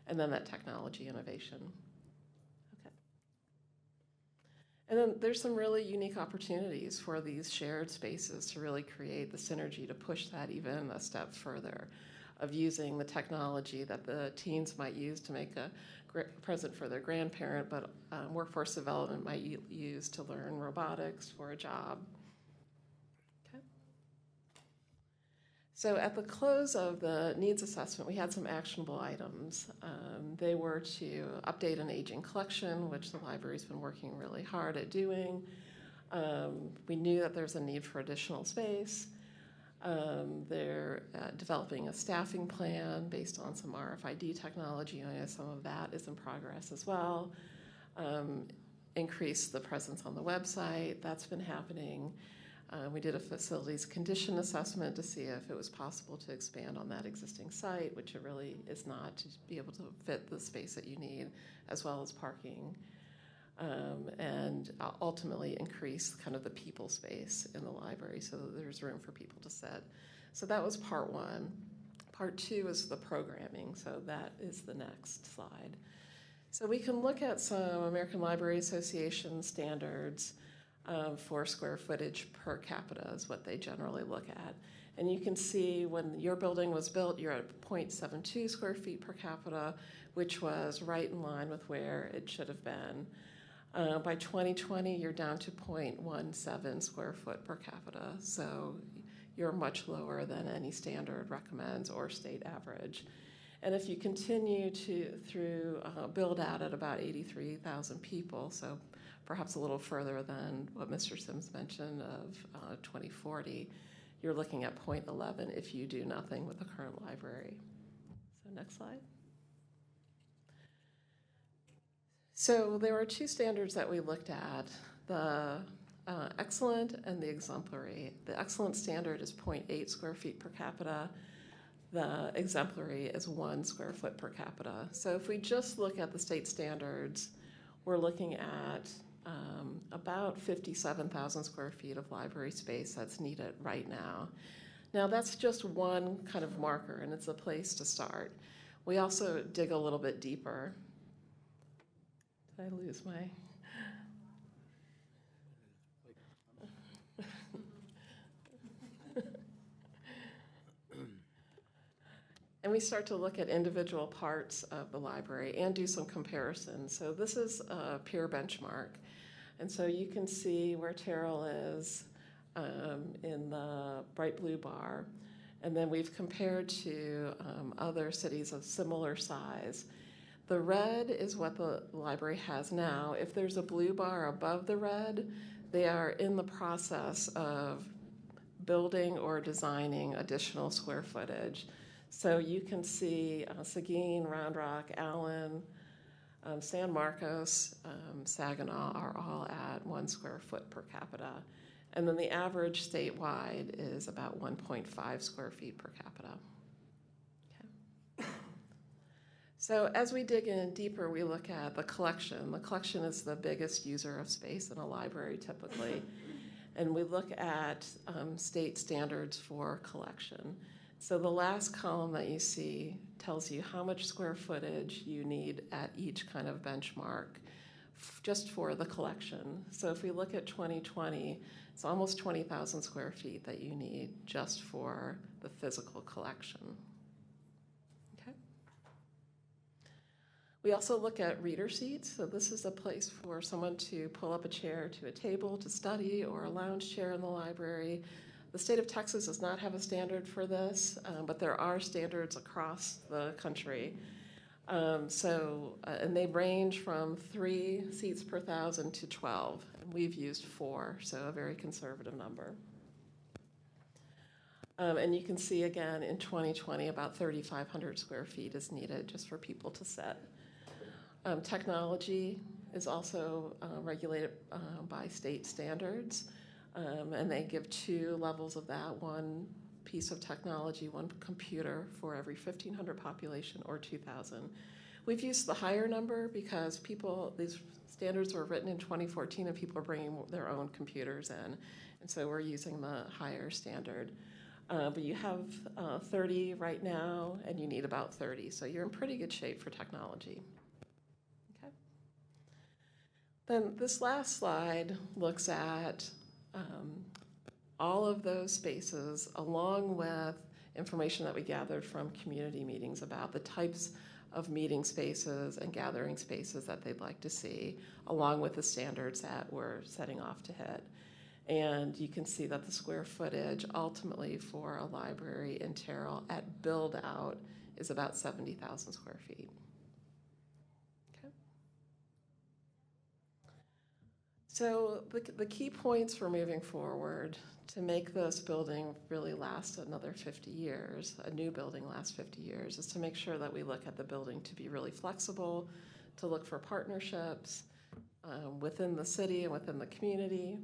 And then that technology innovation. Okay. And then there's some really unique opportunities for these shared spaces to really create the synergy to push that even a step further, of using the technology that the teens might use to make a present for their grandparent, but workforce development might use to learn robotics for a job. Okay. So at the close of the needs assessment, we had some actionable items. They were to update an aging collection, which the library's been working really hard at doing. We knew that there's a need for additional space. They're developing a staffing plan based on some RFID technology. I know some of that is in progress as well. Increase the presence on the website. That's been happening. We did a facilities condition assessment to see if it was possible to expand on that existing site, which it really is not, to be able to fit the space that you need, as well as parking. And ultimately increase kind of the people space in the library so that there's room for people to sit. So that was part one. Part two is the programming, so that is the next slide. So we can look at some American Library Association standards for square footage per capita is what they generally look at. And you can see when your building was built, you're at 0.72 square feet per capita, which was right in line with where it should have been. By 2020, you're down to 0.17 square foot per capita, so you're much lower than any standard recommends or state average. And if you continue through build out at about 83,000 people, so perhaps a little further than what Mr. Sims mentioned of 2040, you're looking at 0.11 if you do nothing with the current library. So next slide. So there were two standards that we looked at, the excellent and the exemplary. The excellent standard is 0.8 square feet per capita. The exemplary is 1 square foot per capita. So if we just look at the state standards, we're looking at about 57,000 square feet of library space that's needed right now. Now that's just one kind of marker, and it's a place to start. We also dig a little bit deeper. Did I lose my? And we start to look at individual parts of the library and do some comparisons. So this is a peer benchmark. And so you can see where Terrell is in the bright blue bar. And then we've compared to other cities of similar size. The red is what the library has now. If there's a blue bar above the red, they are in the process of building or designing additional square footage. So you can see Seguin, Round Rock, Allen, San Marcos, Saginaw are all at 1 square foot per capita. And then the average statewide is about 1.5 square feet per capita. So as we dig in deeper, we look at the collection. The collection is the biggest user of space in a library typically. And we look at state standards for collection. So the last column that you see tells you how much square footage you need at each kind of benchmark just for the collection. So if we look at 2020, it's almost 20,000 square feet that you need just for the physical collection. We also look at reader seats. So this is a place for someone to pull up a chair to a table to study, or a lounge chair in the library. The state of Texas does not have a standard for this, but there are standards across the country. And they range from 3 seats per 1,000 to 12. And we've used 4, so a very conservative number. And you can see again in 2020, about 3,500 square feet is needed just for people to sit. Technology is also regulated by state standards, and they give 2 levels of that: 1 piece of technology, 1 computer for every 1,500 population, or 2,000. We've used the higher number because these standards were written in 2014 and people are bringing their own computers in, and so we're using the higher standard. But you have 30 right now, and you need about 30, so you're in pretty good shape for technology. Okay. Then this last slide looks at all of those spaces, along with information that we gathered from community meetings about the types of meeting spaces and gathering spaces that they'd like to see, along with the standards that we're setting off to hit. And you can see that the square footage ultimately for a library in Terrell at build out is about 70,000 square feet. Okay. So the key points for moving forward to make this building really last another 50 years, a new building last 50 years, is to make sure that we look at the building to be really flexible, to look for partnerships within the city and within the community.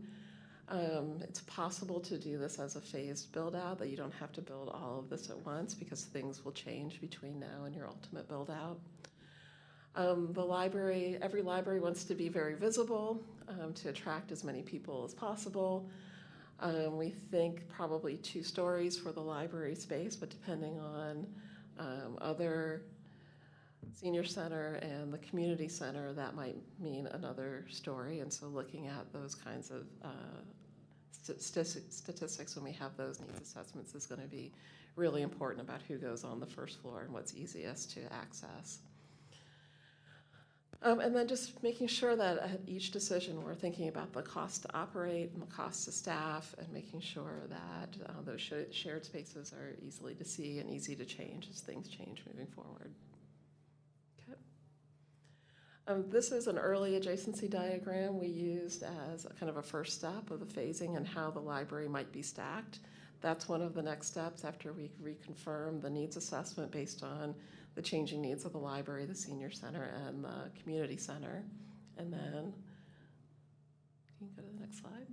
It's possible to do this as a phased build out, that you don't have to build all of this at once because things will change between now and your ultimate build out. Every library wants to be very visible to attract as many people as possible. We think probably 2 stories for the library space, but depending on other senior center and the community center, that might mean another story. And so looking at those kinds of statistics when we have those needs assessments is going to be really important about who goes on the first floor and what's easiest to access. And then just making sure that at each decision we're thinking about the cost to operate and the cost to staff, and making sure that those shared spaces are easily to see and easy to change as things change moving forward. Okay. This is an early adjacency diagram we used as a kind of a first step of the phasing and how the library might be stacked. That's one of the next steps after we reconfirm the needs assessment based on the changing needs of the library, the senior center, and the community center. And then, can you go to the next slide?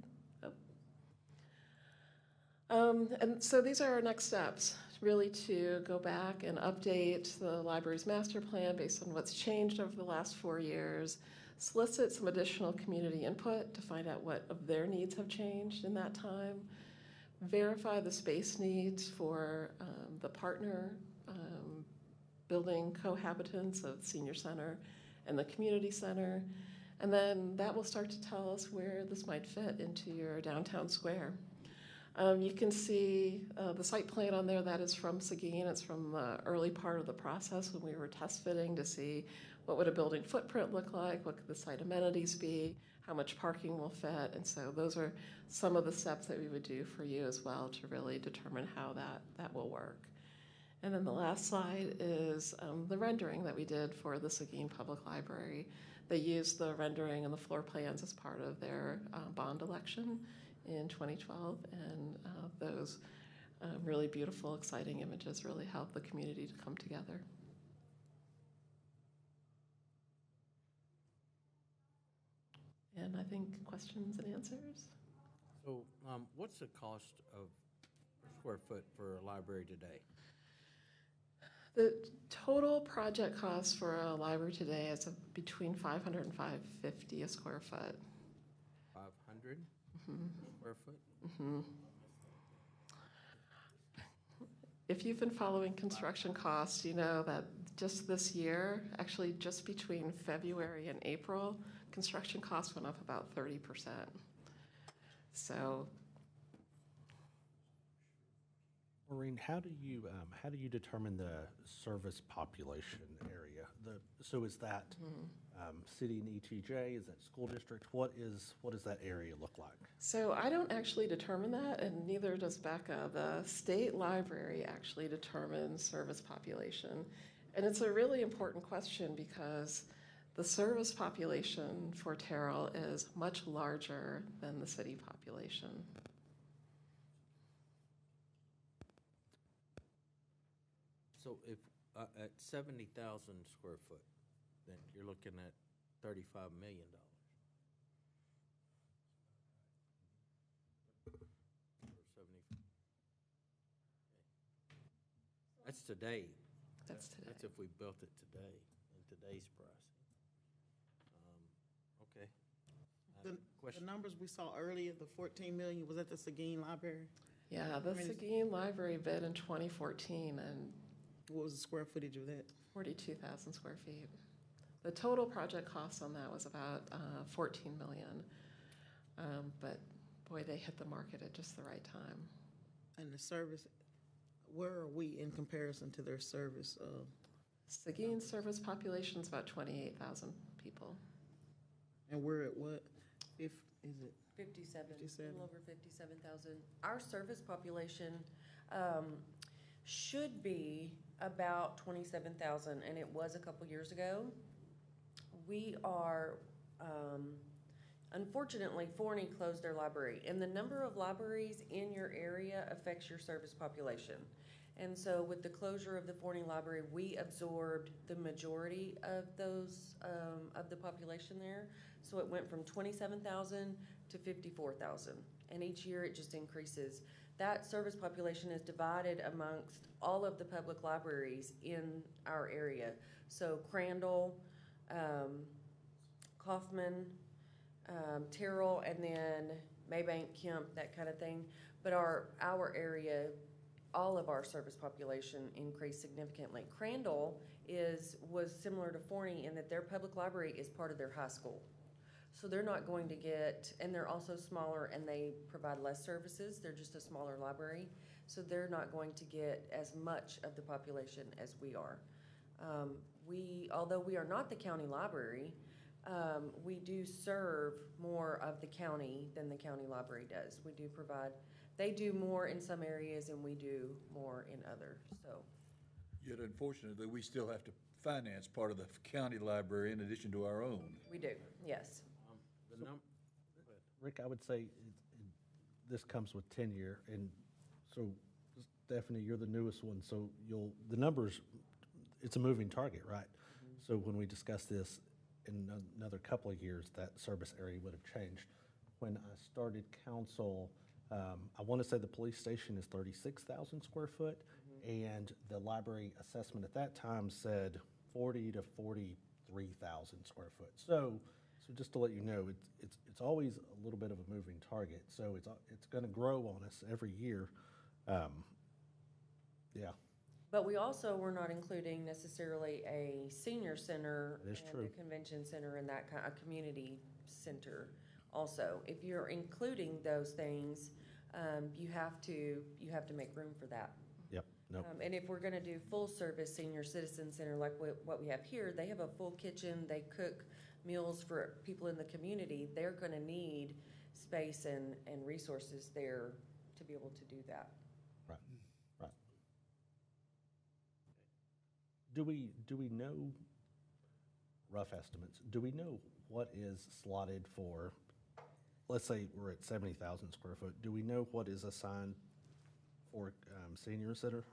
Oh. And so these are our next steps, really to go back and update the library's master plan based on what's changed over the last 4 years, solicit some additional community input to find out what of their needs have changed in that time, verify the space needs for the partner building cohabitants of senior center and the community center, and then that will start to tell us where this might fit into your downtown square. You can see the site plan on there. That is from Seguin. It's from the early part of the process when we were test fitting to see what would a building footprint look like, what could the site amenities be, how much parking will fit, and so those are some of the steps that we would do for you as well to really determine how that will work. And then the last slide is the rendering that we did for the Seguin Public Library. They used the rendering and the floor plans as part of their bond election in 2012, and those really beautiful, exciting images really helped the community to come together. And I think questions and answers? So what's the cost of per square foot for a library today? The total project cost for a library today is between $500 and $550 a square foot. 500 square foot? Mm-hmm. If you've been following construction costs, you know that just this year, actually just between February and April, construction costs went up about 30%. So, Maureen, how do you determine the service population area? So is that city and ETJ, is that school district? What does that area look like? So I don't actually determine that, and neither does Becca. The state library actually determines service population. And it's a really important question because the service population for Terrell is much larger than the city population. So if, at 70,000 square foot, then you're looking at $35 million. Or 70. That's today. That's today. That's if we built it today, in today's pricing. Okay. The Question? numbers we saw earlier, the 14 million, was at the Seguin Library? Yeah, the Seguin Library bid in 2014, and What was the square footage of that? 42,000 square feet. The total project cost on that was about 14 million. But boy, they hit the market at just the right time. And the service, where are we in comparison to their service? Seguin's service population is about 28,000 people. And we're at what? Is it? 57, a 57. little over 57,000. Our service population should be about 27,000, and it was a couple years ago. We are, unfortunately, Forney closed their library, and the number of libraries in your area affects your service population. And so with the closure of the Forney Library, we absorbed the majority of those, of the population there. So it went from 27,000 to 54,000, and each year it just increases. That service population is divided amongst all of the public libraries in our area. So Crandall, Kaufman, Terrell, and then Maybank, Kemp, that kind of thing. But our area, all of our service population increased significantly. Crandall was similar to Forney in that their public library is part of their high school. So they're not going to get, and they're also smaller and they provide less services. They're just a smaller library. So they're not going to get as much of the population as we are. Although we are not the county library, we do serve more of the county than the county library does. We do provide, they do more in some areas and we do more in others, so. Yet unfortunately, we still have to finance part of the county library in addition to our own. We do, yes. Rick, I would say this comes with tenure, and so Stephanie, you're the newest one, so the numbers, it's a moving target, right? So when we discuss this in another couple of years, that service area would have changed. When I started council, I want to say the police station is 36,000 square foot, and the library assessment at that time said 40 to 43,000 square foot. So just to let you know, it's always a little bit of a moving target. So it's going to grow on us every year. Yeah. But we also were not including necessarily a senior center That is and true. a convention center and that kind, a community center also. If you're including those things, you have to make room for that. Yep. Nope. And if we're gonna do full service senior citizen center like what we have here, they have a full kitchen, they cook meals for people in the community. They're gonna need space and resources there to be able to do that. Right. Right. Do we know, rough estimates, do we know what is slotted for, let's say we're at 70,000 square foot, do we know what is assigned for senior center?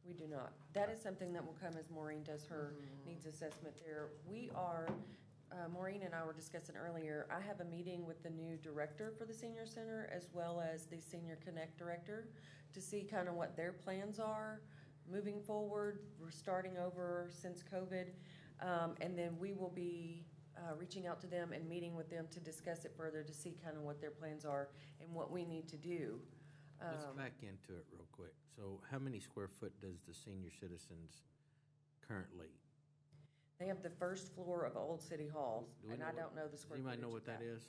We do not. That is something that will come as Maureen does her needs assessment there. We are, Maureen and I were discussing earlier, I have a meeting with the new director for the senior center as well as the senior connect director to see kind of what their plans are moving forward. We're starting over since COVID. And then we will be reaching out to them and meeting with them to discuss it further to see kind of what their plans are and what we need to do. Let's back into it real quick. So how many square foot does the senior citizens currently? They have the first floor of Old City Hall, Do we and know I what- don't know the Does square anybody footage know of what that is?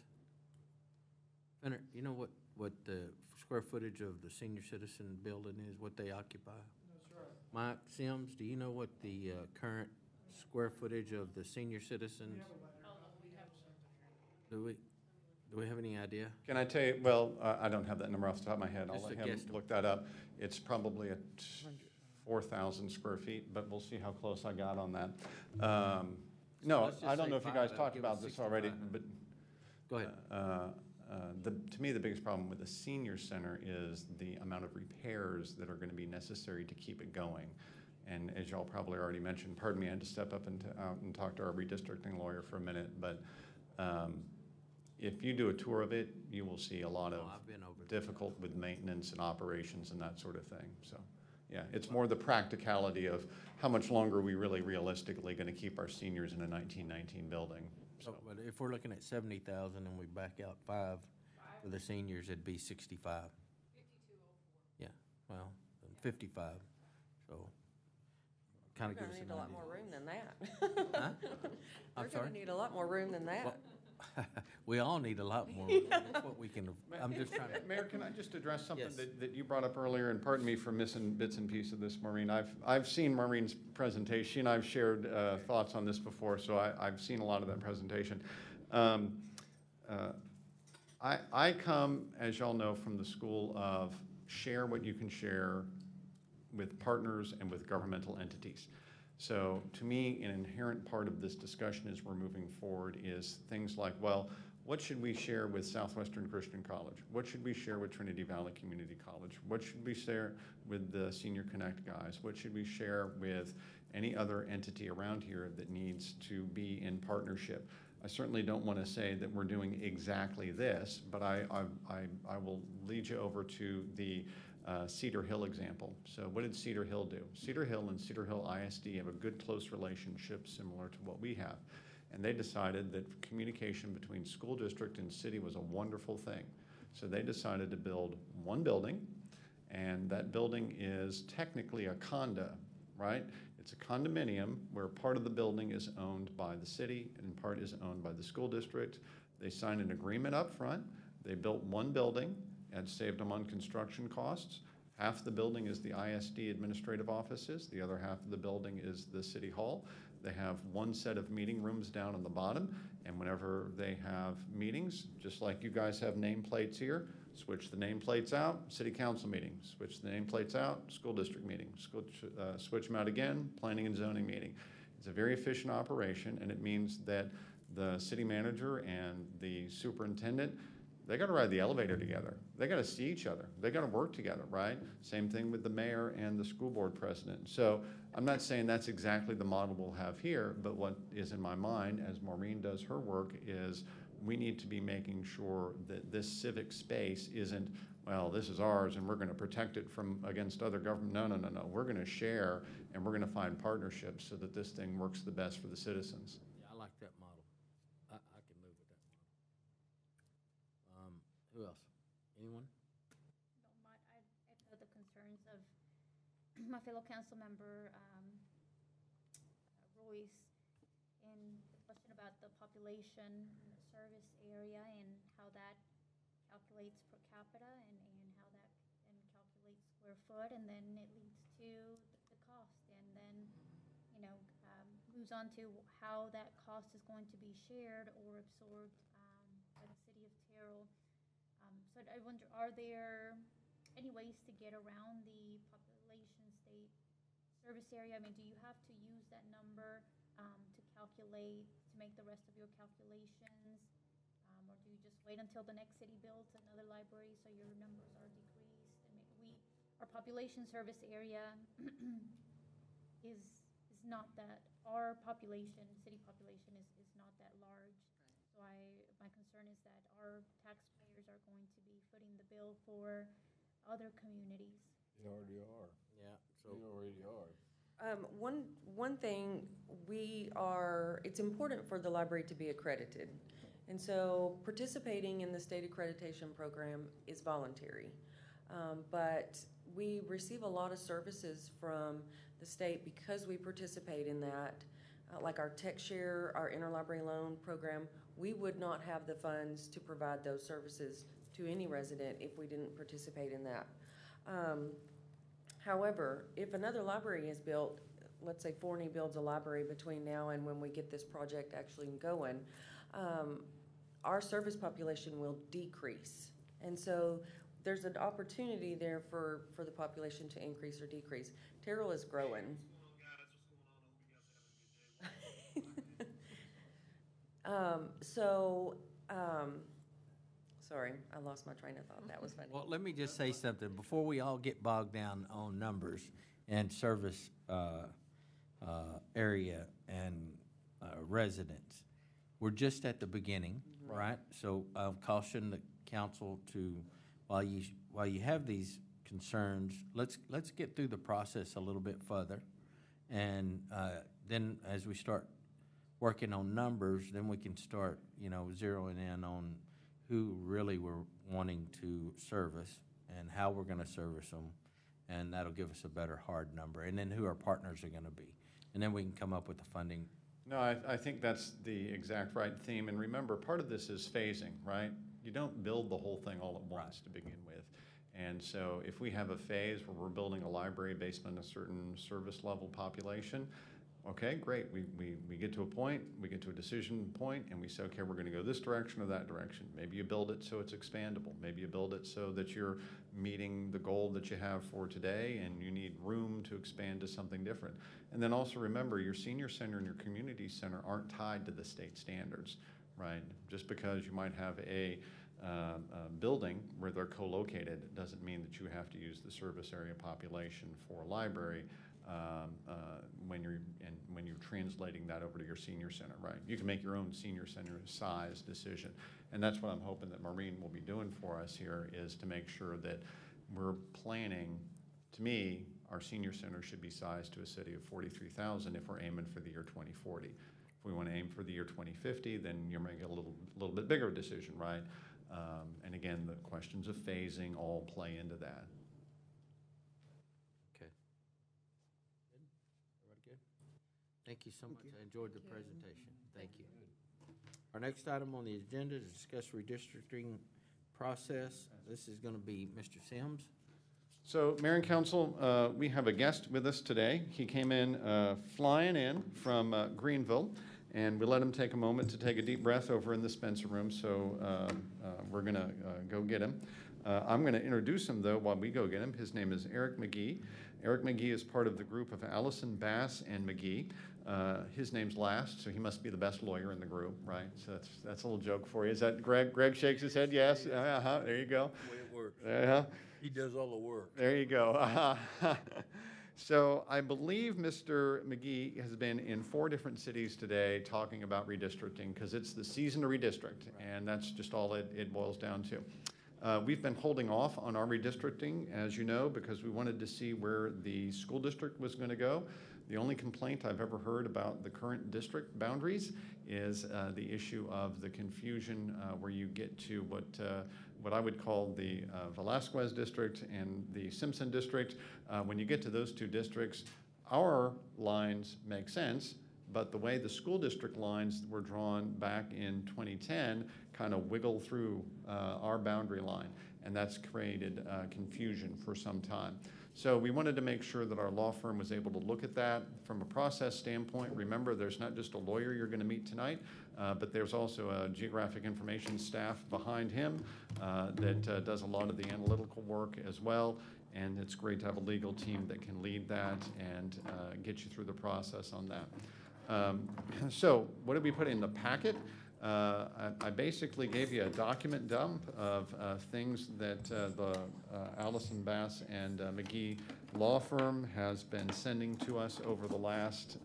Fenner, you know what the square footage of the senior citizen building is, what they occupy? Mike Sims, do you know what the current square footage of the senior citizens? Do we have any idea? Can I tell you, well, I don't have that number off the top of my head. I'll Just let a him guesstimate. look that up. It's probably at 4,000 square feet, but we'll see how close I got on that. No, let's just I don't say know if you 5, guys that would talked give about us this already, 6,500. but Go ahead. to me, the biggest problem with the senior center is the amount of repairs that are going to be necessary to keep it going. And as y'all probably already mentioned, pardon me, I had to step up out and talk to our redistricting lawyer for a minute, but if you do a tour of it, you will see a lot of I've been over there. difficult with maintenance and operations and that sort of thing. So, yeah, it's more the practicality of how much longer are we really realistically going to keep our seniors in a 1919 building. So, But if we're looking at 70,000 and we back out 5 for the seniors, it'd be 65. 5204. Yeah, well, 55, so kind of We're give us gonna an need a lot idea. more room than that. Huh? I'm We're sorry? gonna need a lot more room than that. We all need a lot more. That's what we can, I'm just trying to. Mayor, can I just address something Yes. that you brought up earlier, and pardon me for missing bits and pieces of this, Maureen. I've seen Maureen's presentation. She and I've shared thoughts on this before, so I've seen a lot of that presentation. I come, as y'all know, from the school of share what you can share with partners and with governmental entities. So to me, an inherent part of this discussion as we're moving forward is things like, well, what should we share with Southwestern Christian College? What should we share with Trinity Valley Community College? What should we share with the Senior Connect guys? What should we share with any other entity around here that needs to be in partnership? I certainly don't want to say that we're doing exactly this, but I will lead you over to the Cedar Hill example. So what did Cedar Hill do? Cedar Hill and Cedar Hill ISD have a good close relationship similar to what we have. And they decided that communication between school district and city was a wonderful thing. So they decided to build one building, and that building is technically a condo, right? It's a condominium where part of the building is owned by the city and part is owned by the school district. They signed an agreement up front. They built one building and saved them on construction costs. Half the building is the ISD administrative offices. The other half of the building is the city hall. They have one set of meeting rooms down on the bottom, and whenever they have meetings, just like you guys have nameplates here, switch the nameplates out, city council meeting, switch the nameplates out, school district meeting, switch them out again, planning and zoning meeting. It's a very efficient operation, and it means that the city manager and the superintendent, they got to ride the elevator together. They got to see each other. They got to work together, right? Same thing with the mayor and the school board president. So I'm not saying that's exactly the model we'll have here, but what is in my mind as Maureen does her work is we need to be making sure that this civic space isn't, well, this is ours and we're going to protect it from against other government. No. We're going to share and we're going to find partnerships so that this thing works the best for the citizens. Yeah, I like that model. I can live with that model. Who else? Anyone? I echo the concerns of my fellow council member, Royce, in the question about the population in the service area and how that calculates per capita and how that and calculates square foot, and then it leads to the cost, and then, moves on to how that cost is going to be shared or absorbed by the city of Terrell. So I wonder, are there any ways to get around the population state service area? I mean, do you have to use that number to calculate, to make the rest of your calculations? Or do you just wait until the next city builds another library so your numbers are decreased? I mean, our population service area is not that, our population, city population is not that large. So my concern is that our taxpayers are going to be footing the bill for other communities. They already are. Yeah, so. They already are. One thing, it's important for the library to be accredited. And so participating in the state accreditation program is voluntary. But we receive a lot of services from the state because we participate in that. Like our tech share, our interlibrary loan program, we would not have the funds to provide those services to any resident if we didn't participate in that. However, if another library is built, let's say Forney builds a library between now and when we get this project actually going, our service population will decrease. And so there's an opportunity there for the population to increase or decrease. Terrell is growing. Sorry, I lost my train of thought. That was funny. Well, let me just say something, before we all get bogged down on numbers and service area and residents. We're just at the beginning, right? So I'll caution the council to, while you have these concerns, let's get through the process a little bit further. And then as we start working on numbers, then we can start, zeroing in on who really we're wanting to service and how we're gonna service them. And that'll give us a better hard number. And then who our partners are gonna be. And then we can come up with the funding. No, I think that's the exact right theme. And remember, part of this is phasing, right? You don't build the whole thing all at once to begin with. And so if we have a phase where we're building a library based on a certain service level population, okay, great. We get to a point, we get to a decision point, and we say, okay, we're gonna go this direction or that direction. Maybe you build it so it's expandable. Maybe you build it so that you're meeting the goal that you have for today and you need room to expand to something different. And then also remember, your senior center and your community center aren't tied to the state standards, right? Just because you might have a building where they're co-located doesn't mean that you have to use the service area population for a library when you're translating that over to your senior center, right? You can make your own senior center size decision. And that's what I'm hoping that Maureen will be doing for us here, is to make sure that we're planning. To me, our senior center should be sized to a city of 43,000 if we're aiming for the year 2040. If we want to aim for the year 2050, then you're making a little bit bigger decision, right? And again, the questions of phasing all play into that. Okay. Good? Everybody good? Thank you so much. I enjoyed the presentation. Thank you. Our next item on the agenda is to discuss redistricting process. This is going to be Mr. Sims. So, Mayor and Council, we have a guest with us today. He came in, flying in from Greenville, and we let him take a moment to take a deep breath over in the Spencer room, so we're going to go get him. I'm going to introduce him, though, while we go get him. His name is Eric McGee. Eric McGee is part of the group of Allison, Bass, and McGee. His name's last, so he must be the best lawyer in the group, right? So that's a little joke for you. Is that Greg? Greg shakes his head, yes. There you go. The way it works. He does all the work. There you go. So I believe Mr. McGee has been in 4 different cities today talking about redistricting, because it's the season to redistrict, and that's just all it boils down to. We've been holding off on our redistricting, as you know, because we wanted to see where the school district was going to go. The only complaint I've ever heard about the current district boundaries is the issue of the confusion where you get to what I would call the Velasquez district and the Simpson district. When you get to those 2 districts, our lines make sense, but the way the school district lines were drawn back in 2010 kind of wiggle through our boundary line, and that's created confusion for some time. So we wanted to make sure that our law firm was able to look at that from a process standpoint. Remember, there's not just a lawyer you're going to meet tonight, but there's also a geographic information staff behind him that does a lot of the analytical work as well. And it's great to have a legal team that can lead that and get you through the process on that. So what did we put in the packet? I basically gave you a document dump of things that the Allison, Bass, and McGee law firm has been sending to us over the last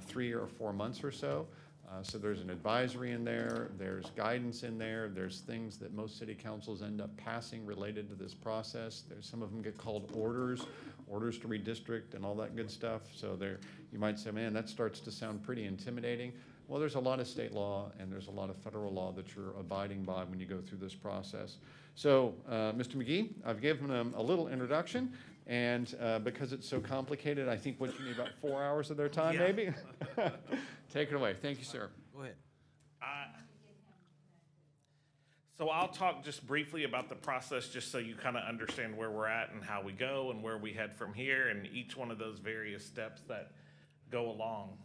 3 or 4 months or so. So there's an advisory in there, there's guidance in there, there's things that most city councils end up passing related to this process. Some of them get called orders to redistrict and all that good stuff. So there, you might say, man, that starts to sound pretty intimidating. Well, there's a lot of state law and there's a lot of federal law that you're abiding by when you go through this process. So, Mr. McGee, I've given him a little introduction, and because it's so complicated, I think what you need about 4 hours of their time, maybe? Take it away. Thank you, sir. Go ahead. So I'll talk just briefly about the process, just so you kind of understand where we're at and how we go and where we head from here, and each one of those various steps that go along.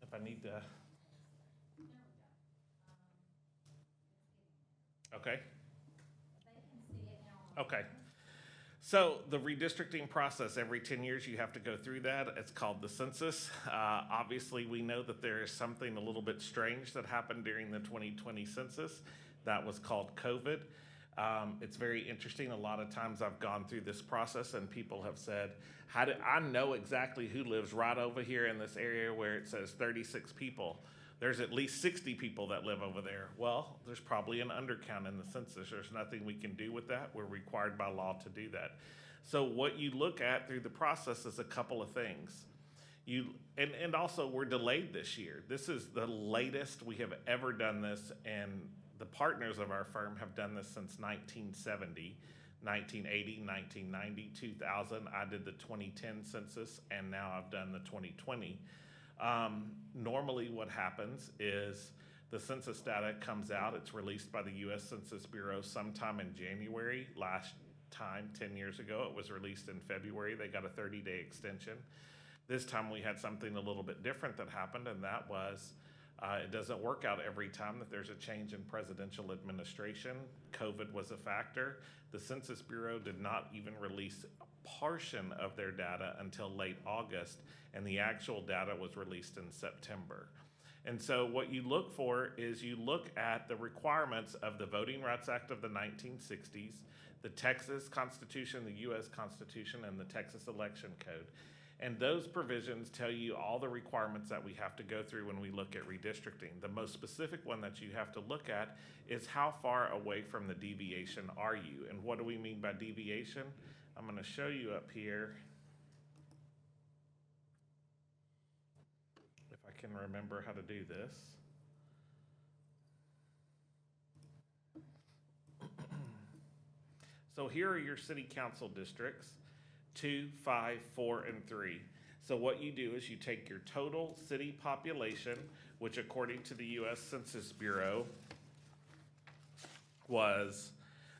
If I need to. Okay. Okay. So the redistricting process, every 10 years you have to go through that. It's called the census. Obviously, we know that there is something a little bit strange that happened during the 2020 census. That was called COVID. It's very interesting. A lot of times I've gone through this process and people have said, how do I know exactly who lives right over here in this area where it says 36 people? There's at least 60 people that live over there. Well, there's probably an undercount in the census. There's nothing we can do with that. We're required by law to do that. So what you look at through the process is a couple of things. And also we're delayed this year. This is the latest we have ever done this, and the partners of our firm have done this since 1970, 1980, 1990, 2000. I did the 2010 census, and now I've done the 2020. Normally what happens is the census data comes out, it's released by the U.S. Census Bureau sometime in January. Last time, 10 years ago, it was released in February. They got a 30-day extension. This time we had something a little bit different that happened, and that was it doesn't work out every time that there's a change in presidential administration. COVID was a factor. The Census Bureau did not even release a portion of their data until late August, and the actual data was released in September. And so what you look for is you look at the requirements of the Voting Rights Act of the 1960s, the Texas Constitution, the U.S. Constitution, and the Texas Election Code. And those provisions tell you all the requirements that we have to go through when we look at redistricting. The most specific one that you have to look at is how far away from the deviation are you? And what do we mean by deviation? I'm going to show you up here. If I can remember how to do this. So here are your city council districts. 2, 5, 4, and 3. So what you do is you take your total city population, which according to the U.S. Census Bureau was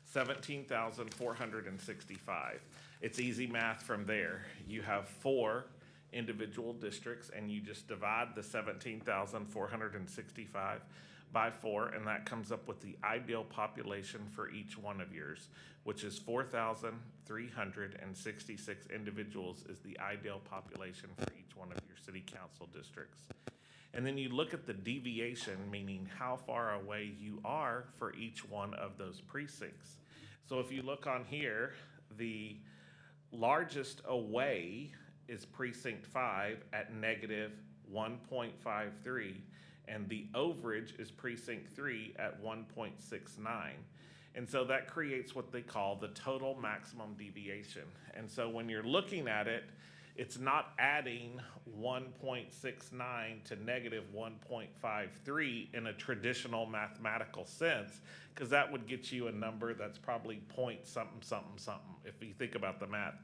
17,465. It's easy math from there. You have 4 individual districts, and you just divide the 17,465 by 4, and that comes up with the ideal population for each one of yours, which is 4,366 individuals is the ideal population for each one of your city council districts. And then you look at the deviation, meaning how far away you are for each one of those precincts. So if you look on here, the largest away is precinct 5 at negative 1.53. And the overage is precinct 3 at 1.69. And so that creates what they call the total maximum deviation. And so when you're looking at it, it's not adding 1.69 to negative 1.53 in a traditional mathematical sense, because that would get you a number that's probably point something, something, something, if you think about the math.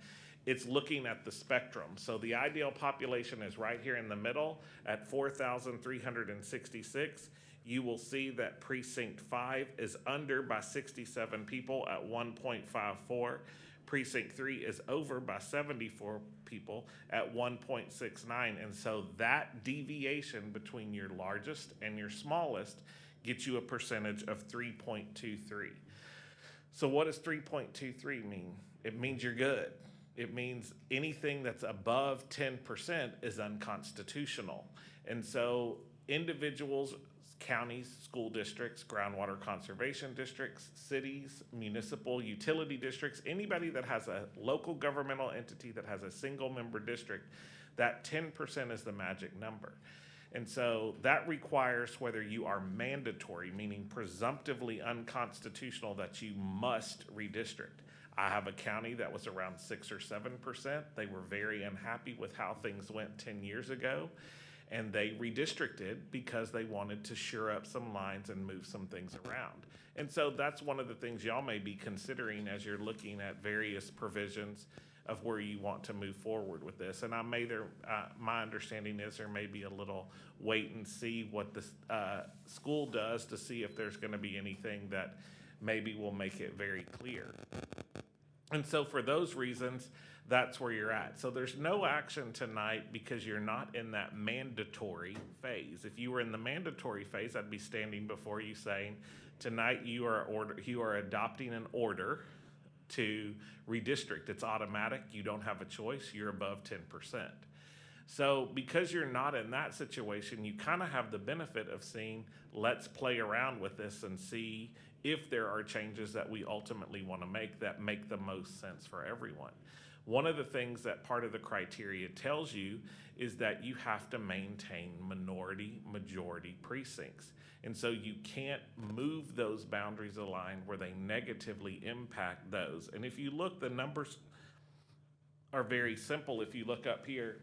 It's looking at the spectrum. So the ideal population is right here in the middle at 4,366. You will see that precinct 5 is under by 67 people at 1.54. Precinct 3 is over by 74 people at 1.69. And so that deviation between your largest and your smallest gets you a percentage of 3.23. So what does 3.23 mean? It means you're good. It means anything that's above 10% is unconstitutional. And so individuals, counties, school districts, groundwater conservation districts, cities, municipal utility districts, anybody that has a local governmental entity that has a single member district, that 10% is the magic number. And so that requires whether you are mandatory, meaning presumptively unconstitutional, that you must redistrict. I have a county that was around 6 or 7%. They were very unhappy with how things went 10 years ago, and they redistricted because they wanted to shore up some lines and move some things around. And so that's one of the things y'all may be considering as you're looking at various provisions of where you want to move forward with this. And my understanding is there may be a little wait and see what the school does to see if there's going to be anything that maybe will make it very clear. And so for those reasons, that's where you're at. So there's no action tonight because you're not in that mandatory phase. If you were in the mandatory phase, I'd be standing before you saying, tonight you are adopting an order to redistrict. It's automatic. You don't have a choice. You're above 10%. So because you're not in that situation, you kind of have the benefit of seeing, let's play around with this and see if there are changes that we ultimately want to make that make the most sense for everyone. One of the things that part of the criteria tells you is that you have to maintain minority-majority precincts. And so you can't move those boundaries aligned where they negatively impact those. And if you look, the numbers are very simple. If you look up here,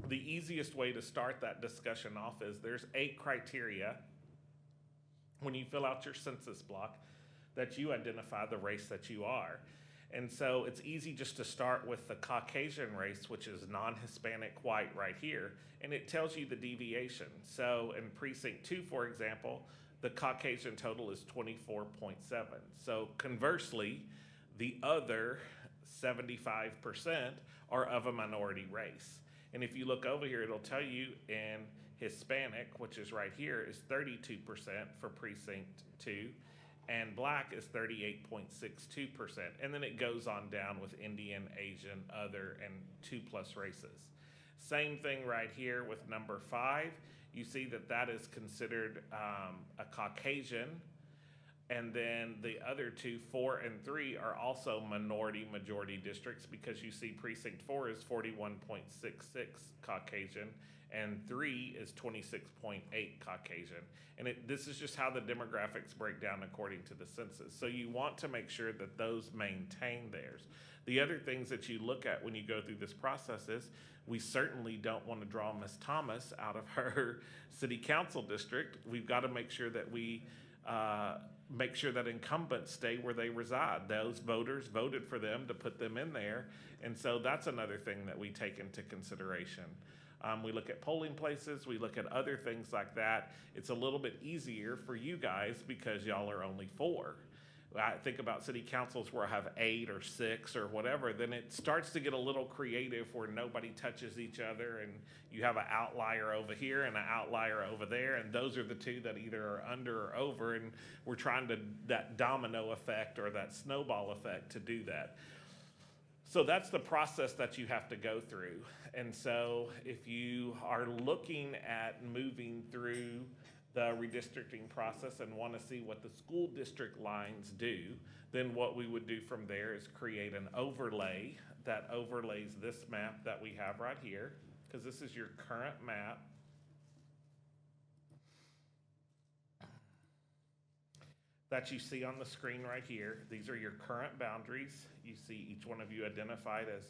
the easiest way to start that discussion off is there's 8 criteria when you fill out your census block that you identify the race that you are. And so it's easy just to start with the Caucasian race, which is non-Hispanic white right here, and it tells you the deviation. So in precinct 2, for example, the Caucasian total is 24.7. So conversely, the other 75% are of a minority race. And if you look over here, it'll tell you in Hispanic, which is right here, is 32% for precinct 2. And black is 38.62%. And then it goes on down with Indian, Asian, other, and 2+ races. Same thing right here with number 5. You see that that is considered a Caucasian. And then the other 2, 4 and 3, are also minority-majority districts because you see precinct 4 is 41.66 Caucasian and 3 is 26.8 Caucasian. And this is just how the demographics break down according to the census. So you want to make sure that those maintain theirs. The other things that you look at when you go through this process is we certainly don't want to draw Ms. Thomas out of her city council district. We've got to make sure that we make sure that incumbents stay where they reside. Those voters voted for them to put them in there. And so that's another thing that we take into consideration. We look at polling places, we look at other things like that. It's a little bit easier for you guys because y'all are only 4. I think about city councils where I have 8 or 6 or whatever, then it starts to get a little creative where nobody touches each other and you have an outlier over here and an outlier over there, and those are the 2 that either are under or over, and we're trying to, that domino effect or that snowball effect to do that. So that's the process that you have to go through. And so if you are looking at moving through the redistricting process and want to see what the school district lines do, then what we would do from there is create an overlay that overlays this map that we have right here, because this is your current map. That you see on the screen right here. These are your current boundaries. You see each one of you identified as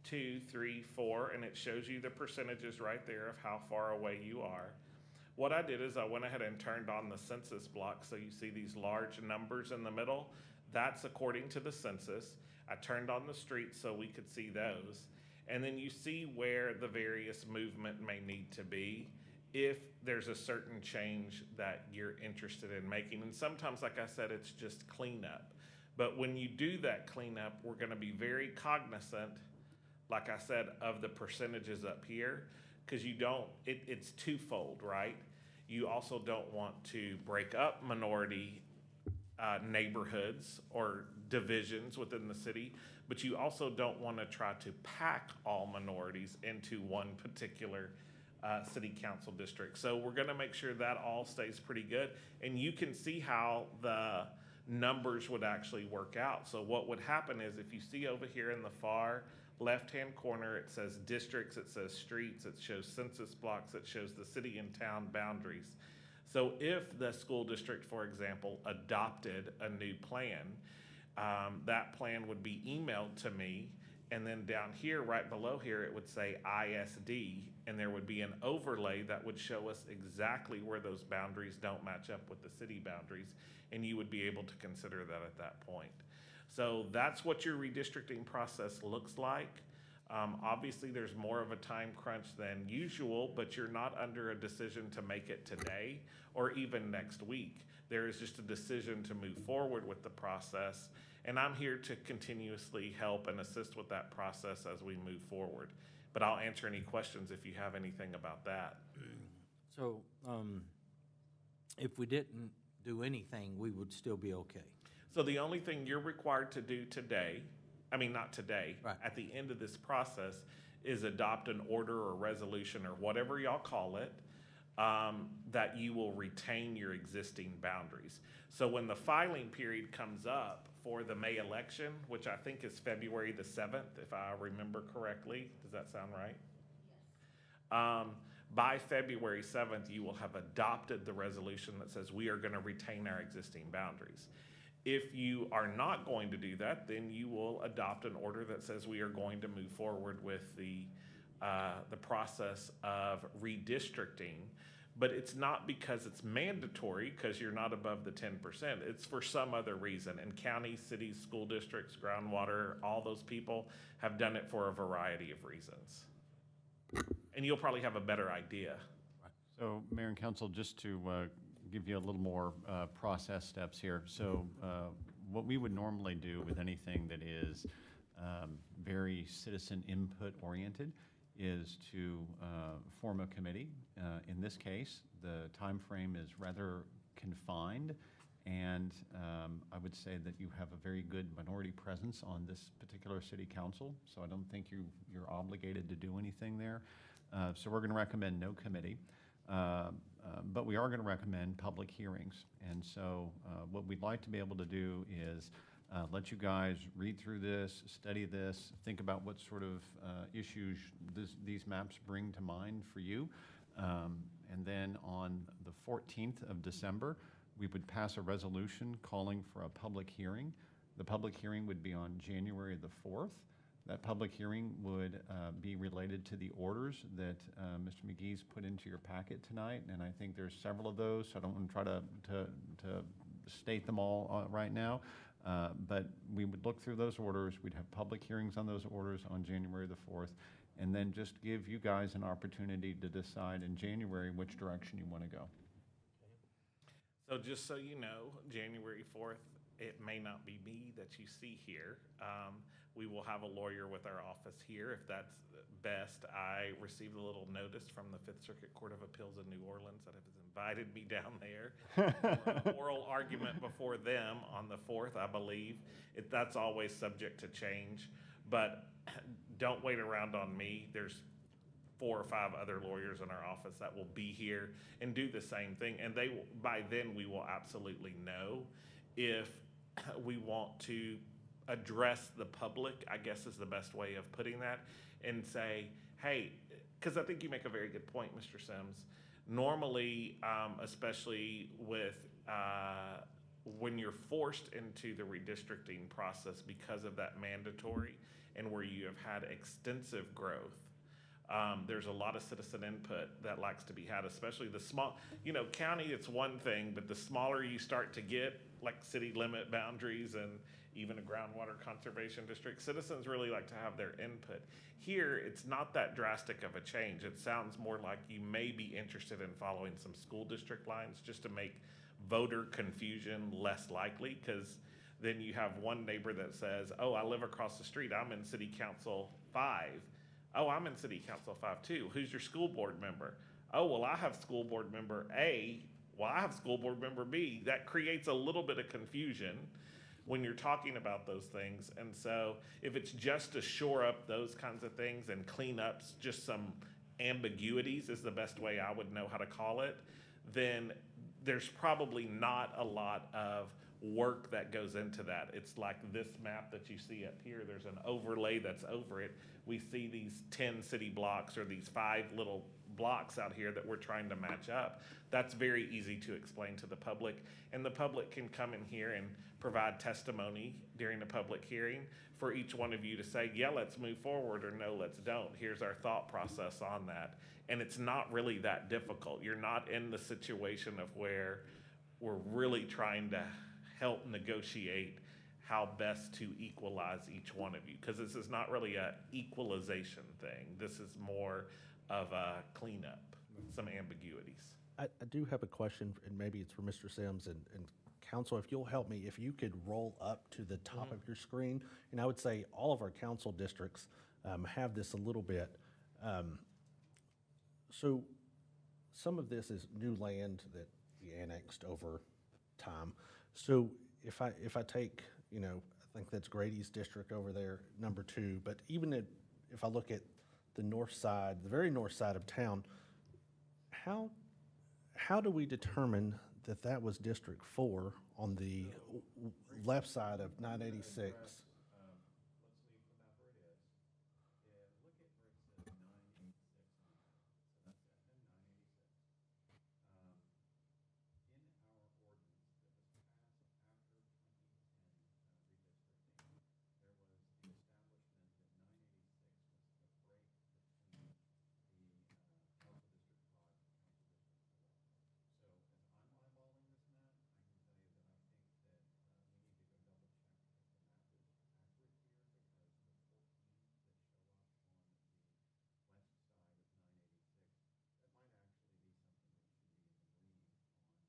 2, 3, 4, and it shows you the percentages right there of how far away you are. What I did is I went ahead and turned on the census block, so you see these large numbers in the middle. That's according to the census. I turned on the streets so we could see those. And then you see where the various movement may need to be if there's a certain change that you're interested in making. And sometimes, like I said, it's just cleanup. But when you do that cleanup, we're going to be very cognizant, like I said, of the percentages up here, because you don't, it's twofold, right? You also don't want to break up minority neighborhoods or divisions within the city, but you also don't want to try to pack all minorities into one particular city council district. So we're going to make sure that all stays pretty good. And you can see how the numbers would actually work out. So what would happen is if you see over here in the far left-hand corner, it says districts, it says streets, it shows census blocks, it shows the city and town boundaries. So if the school district, for example, adopted a new plan, that plan would be emailed to me, and then down here, right below here, it would say ISD, and there would be an overlay that would show us exactly where those boundaries don't match up with the city boundaries, and you would be able to consider that at that point. So that's what your redistricting process looks like. Obviously, there's more of a time crunch than usual, but you're not under a decision to make it today or even next week. There is just a decision to move forward with the process, and I'm here to continuously help and assist with that process as we move forward. But I'll answer any questions if you have anything about that. So, if we didn't do anything, we would still be okay. So the only thing you're required to do today, not today, Right. at the end of this process, is adopt an order or resolution or whatever y'all call it, that you will retain your existing boundaries. So when the filing period comes up for the May election, which I think is February the 7th, if I remember correctly, does that sound right? Yes. By February 7th, you will have adopted the resolution that says we are going to retain our existing boundaries. If you are not going to do that, then you will adopt an order that says we are going to move forward with the process of redistricting. But it's not because it's mandatory, because you're not above the 10%. It's for some other reason. And counties, cities, school districts, groundwater, all those people have done it for a variety of reasons. And you'll probably have a better idea. So, Mayor and Council, just to give you a little more process steps here. So what we would normally do with anything that is very citizen input oriented is to form a committee. In this case, the time frame is rather confined, and I would say that you have a very good minority presence on this particular city council, so I don't think you're obligated to do anything there. So we're going to recommend no committee. But we are going to recommend public hearings. And so what we'd like to be able to do is let you guys read through this, study this, think about what sort of issues these maps bring to mind for you. And then on the 14th of December, we would pass a resolution calling for a public hearing. The public hearing would be on January the 4th. That public hearing would be related to the orders that Mr. McGee's put into your packet tonight, and I think there's several of those, so I don't want to try to state them all right now, but we would look through those orders. We'd have public hearings on those orders on January the 4th, and then just give you guys an opportunity to decide in January which direction you want to go. So just so you know, January 4th, it may not be me that you see here. We will have a lawyer with our office here if that's best. I received a little notice from the Fifth Circuit Court of Appeals in New Orleans that has invited me down there for an oral argument before them on the 4th, I believe. That's always subject to change, but don't wait around on me. There's 4 or 5 other lawyers in our office that will be here and do the same thing, and by then we will absolutely know if we want to address the public, I guess is the best way of putting that, and say, hey, because I think you make a very good point, Mr. Sims. Normally, especially with when you're forced into the redistricting process because of that mandatory and where you have had extensive growth, there's a lot of citizen input that likes to be had, especially the small, county, it's one thing, but the smaller you start to get, like city limit boundaries and even a groundwater conservation district, citizens really like to have their input. Here, it's not that drastic of a change. It sounds more like you may be interested in following some school district lines just to make voter confusion less likely, because then you have one neighbor that says, oh, I live across the street, I'm in City Council 5. Oh, I'm in City Council 5 too. Who's your school board member? Oh, well, I have school board member A. Well, I have school board member B. That creates a little bit of confusion when you're talking about those things. And so if it's just to shore up those kinds of things and clean up just some ambiguities is the best way I would know how to call it, then there's probably not a lot of work that goes into that. It's like this map that you see up here, there's an overlay that's over it. We see these 10 city blocks or these 5 little blocks out here that we're trying to match up. That's very easy to explain to the public, and the public can come in here and provide testimony during the public hearing for each one of you to say, yeah, let's move forward, or no, let's don't. Here's our thought process on that. And it's not really that difficult. You're not in the situation of where we're really trying to help negotiate how best to equalize each one of you, because this is not really a equalization thing. This is more of a cleanup, some ambiguities. I do have a question, and maybe it's for Mr. Sims and council, if you'll help me, if you could roll up to the top of your screen, and I would say all of our council districts have this a little bit. So some of this is new land that we annexed over time. So if I take, you know, I think that's Grady's district over there, number 2, but even if I look at the north side, the very north side of town, how do we determine that that was District 4 on the left side of 986?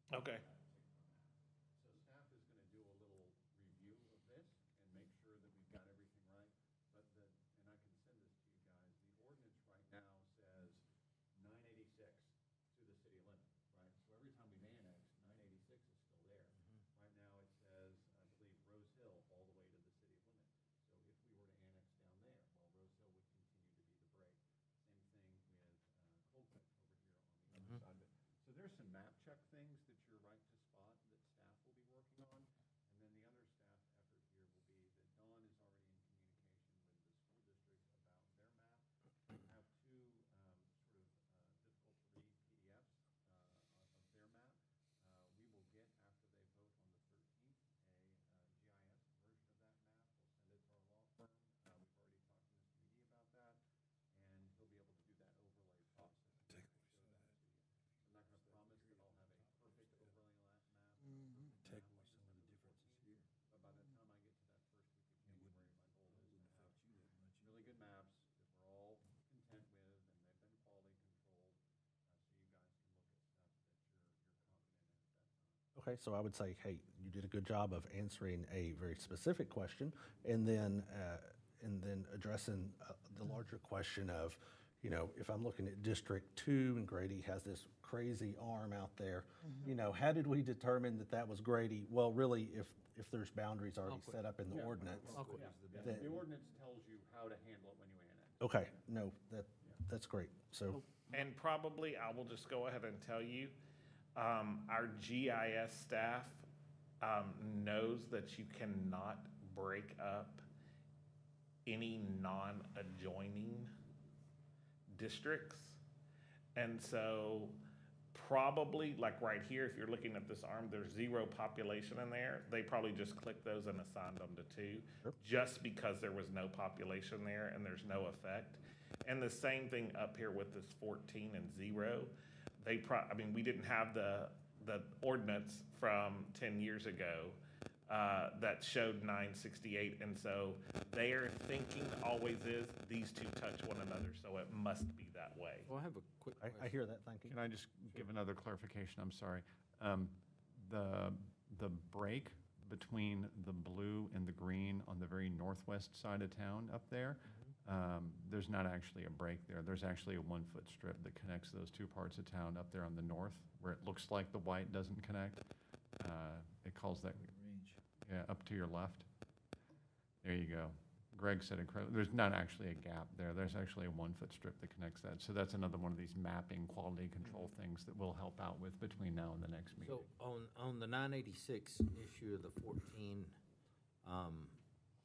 Okay. So staff is going to do a little review of this and make sure that we've got everything right. But and I can send this to you guys, the ordinance right now says 986 to the city limit, right? So every time we've annexed, 986 is still there. Right now it says, I believe, Rose Hill all the way to the city limit. So if we were to annex down there, well, Rose Hill would continue to be the break. Same thing with Colquitt over here on the other side of it. So there's some map check things that you're right to spot that staff will be working on. And then the other staff effort here will be that Dawn is already in communication with the school districts about their map. We have two difficult to read PDFs of their map. We will get, after they vote on the 13th, a GIS version of that map. We'll send it to our law firm. We've already talked to Mr. McGee about that, and he'll be able to do that overlay process. I'm not going to promise that I'll have a perfect overlay map. Take some of the differences here. But by the time I get to that first week of January, my goal is to have really good maps that we're all content with, and they've been quality controlled, so you guys can look at stuff that you're confident in at that time. Okay, so I would say, hey, you did a good job of answering a very specific question, and then addressing the larger question of, you know, if I'm looking at District 2 and Grady has this crazy arm out there, you know, how did we determine that that was Grady? Well, really, if there's boundaries already set up in the ordinance. The ordinance tells you how to handle it when you annex. Okay, no, that's great. So, And probably, I will just go ahead and tell you, our GIS staff knows that you cannot break up any non-adjoining districts. And so probably, like right here, if you're looking at this arm, there's 0 population in there. They probably just clicked those and assigned them to 2, just because there was no population there and there's no effect. And the same thing up here with this 14 and 0. I mean, we didn't have the ordinance from 10 years ago that showed 968, and so their thinking always is these two touch one another, so it must be that way. Well, I have a quick question. I hear that, thank you. Can I just give another clarification? I'm sorry. The break between the blue and the green on the very northwest side of town up there, there's not actually a break there. There's actually a 1-foot strip that connects those two parts of town up there on the north, where it looks like the white doesn't connect. It calls that, yeah, up to your left. There you go. Greg said incredible. There's not actually a gap there. There's actually a 1-foot strip that connects that. So that's another one of these mapping quality control things that we'll help out with between now and the next meeting. So on the 986 issue of the 14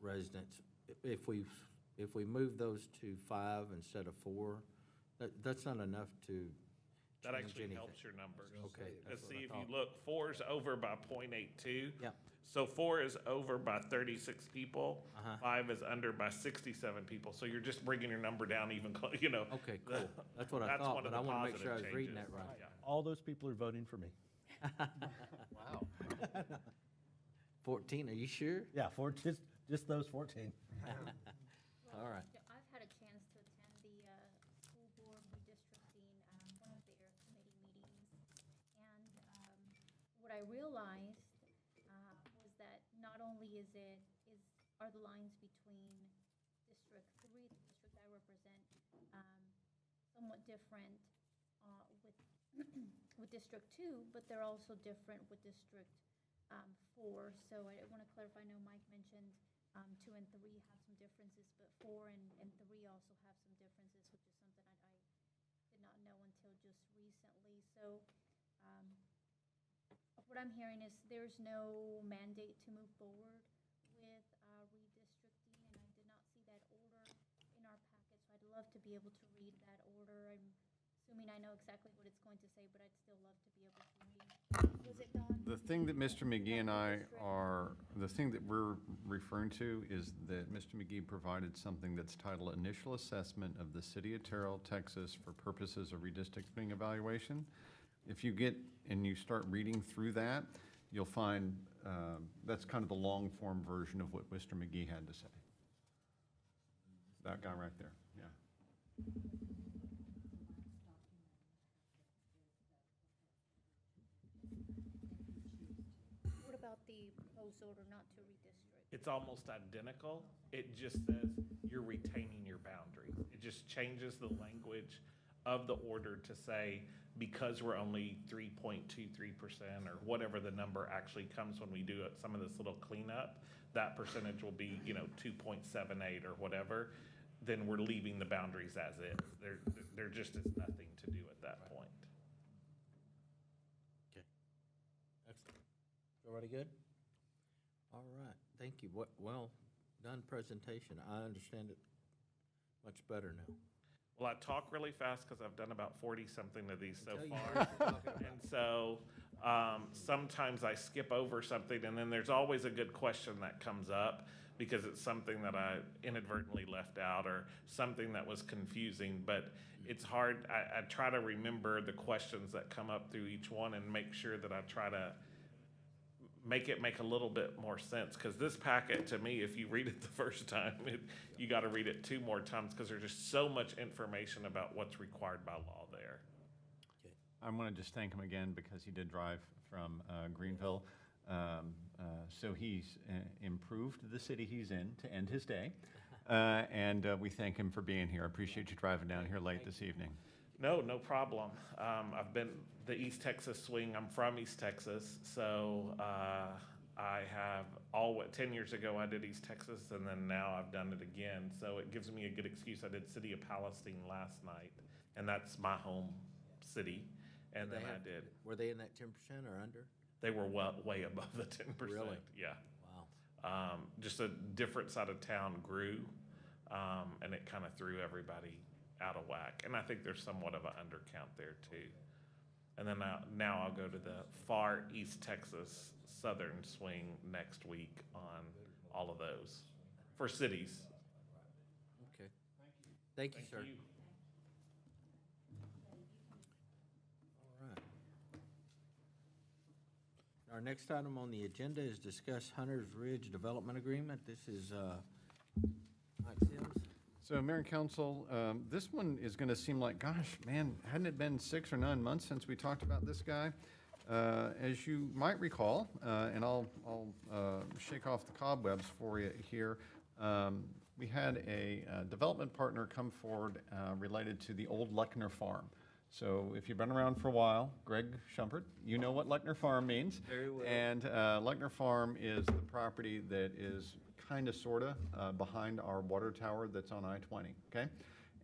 residents, if we move those to 5 instead of 4, that's not enough to That change actually anything. helps your numbers. Okay, Because that's what see, I if you thought. look, 4 is over by 0.82. Yep. So 4 is over by 36 people. Uh-huh. 5 is under by 67 people. So you're just bringing your number down even, you know. Okay, cool. That's what I That's thought, one of but I the want to make sure I was positive reading changes. that right. Yeah. All those people are voting for me. Wow. 14, are you sure? Yeah, just those 14. All right. Yeah, I've had a chance to attend the school board redistricting, one of their committee meetings. And what I realized was that not only are the lines between District 3, the district I represent, somewhat different with with District 2, but they're also different with District 4. So I want to clarify, I know Mike mentioned 2 and 3 have some differences, but 4 and 3 also have some differences, which is something I did not know until just recently. So what I'm hearing is there's no mandate to move forward with redistricting, and I did not see that order in our packet, so I'd love to be able to read that order. I'm assuming I know exactly what it's going to say, but I'd still love to be able to read. Was it done? The thing that Mr. McGee and the thing that we're referring to is that Mr. McGee provided something that's titled Initial Assessment of the City of Terrell, Texas for purposes of redistricting evaluation. If you get and you start reading through that, you'll find that's kind of the long form version of what Mr. McGee had to say. That guy right there, yeah. What about the proposed order not to redistrict? It's almost identical. It just says you're retaining your boundaries. It just changes the language of the order to say, because we're only 3.23% or whatever the number actually comes when we do some of this little cleanup, that percentage will be, 2.78 or whatever, then we're leaving the boundaries as is. There just is nothing to do at that point. Okay. Excellent. Everybody good? All right, thank you. Well done presentation. I understand it much better now. Well, I talk really fast because I've done about 40-something of these so Until you far. start talking about And so sometimes I skip over something, and then there's always a good question that comes up because it's something that I inadvertently left out or something that was confusing. But it's hard. I try to remember the questions that come up through each one and make sure that I try to make it make a little bit more sense, because this packet, to me, if you read it the first time, you got to read it 2 more times because there's just so much information about what's required by law there. Okay. I want to just thank him again because he did drive from Greenville. So he's improved the city he's in to end his day. And we thank him for being here. I appreciate you driving down here late this evening. No problem. I've been the East Texas swing. I'm from East Texas, so I have 10 years ago I did East Texas, and then now I've done it again. So it gives me a good excuse. I did City of Palestine last night, and that's my home city. And then I did. Were they in that 10% or under? They were way above the 10%. Really? Yeah. Wow. Just a different side of town grew, and it kind of threw everybody out of whack. And I think there's somewhat of an undercount there too. And then now I'll go to the far East Texas Southern swing next week on all of those for cities. Okay. Thank you, sir. Thank you. All right. Our next item on the agenda is discuss Hunter's Ridge Development Agreement. This is Mike Sims. So, Mayor and Council, this one is going to seem like, gosh, man, hadn't it been 6 or 9 months since we talked about this guy? As you might recall, and I'll shake off the cobwebs for you here, we had a development partner come forward related to the old Lechner Farm. So if you've been around for a while, Greg Schumpert, you know what Lechner Farm means. Very well. And Lechner Farm is the property that is kind of, sort of, behind our water tower that's on I-20, okay?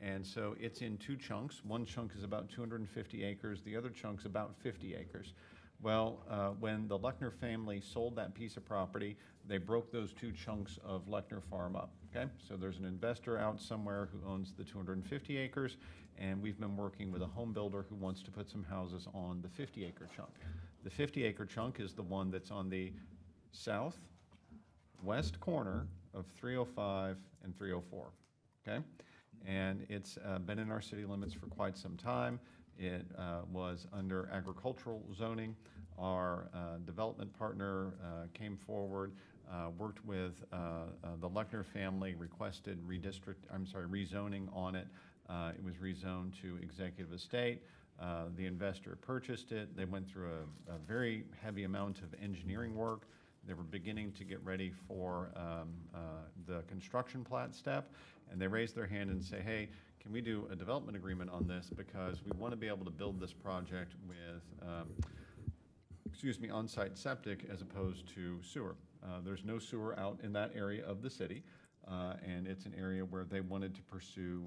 And so it's in 2 chunks. One chunk is about 250 acres. The other chunk's about 50 acres. Well, when the Lechner family sold that piece of property, they broke those 2 chunks of Lechner Farm up, okay? So there's an investor out somewhere who owns the 250 acres, and we've been working with a home builder who wants to put some houses on the 50-acre chunk. The 50-acre chunk is the one that's on the southwest corner of 305 and 304, okay? And it's been in our city limits for quite some time. It was under agricultural zoning. Our development partner came forward, worked with the Lechner family, requested rezoning on it. It was rezoned to executive estate. The investor purchased it. They went through a very heavy amount of engineering work. They were beginning to get ready for the construction plat step, and they raised their hand and say, hey, can we do a development agreement on this, because we want to be able to build this project with on-site septic as opposed to sewer. There's no sewer out in that area of the city, and it's an area where they wanted to pursue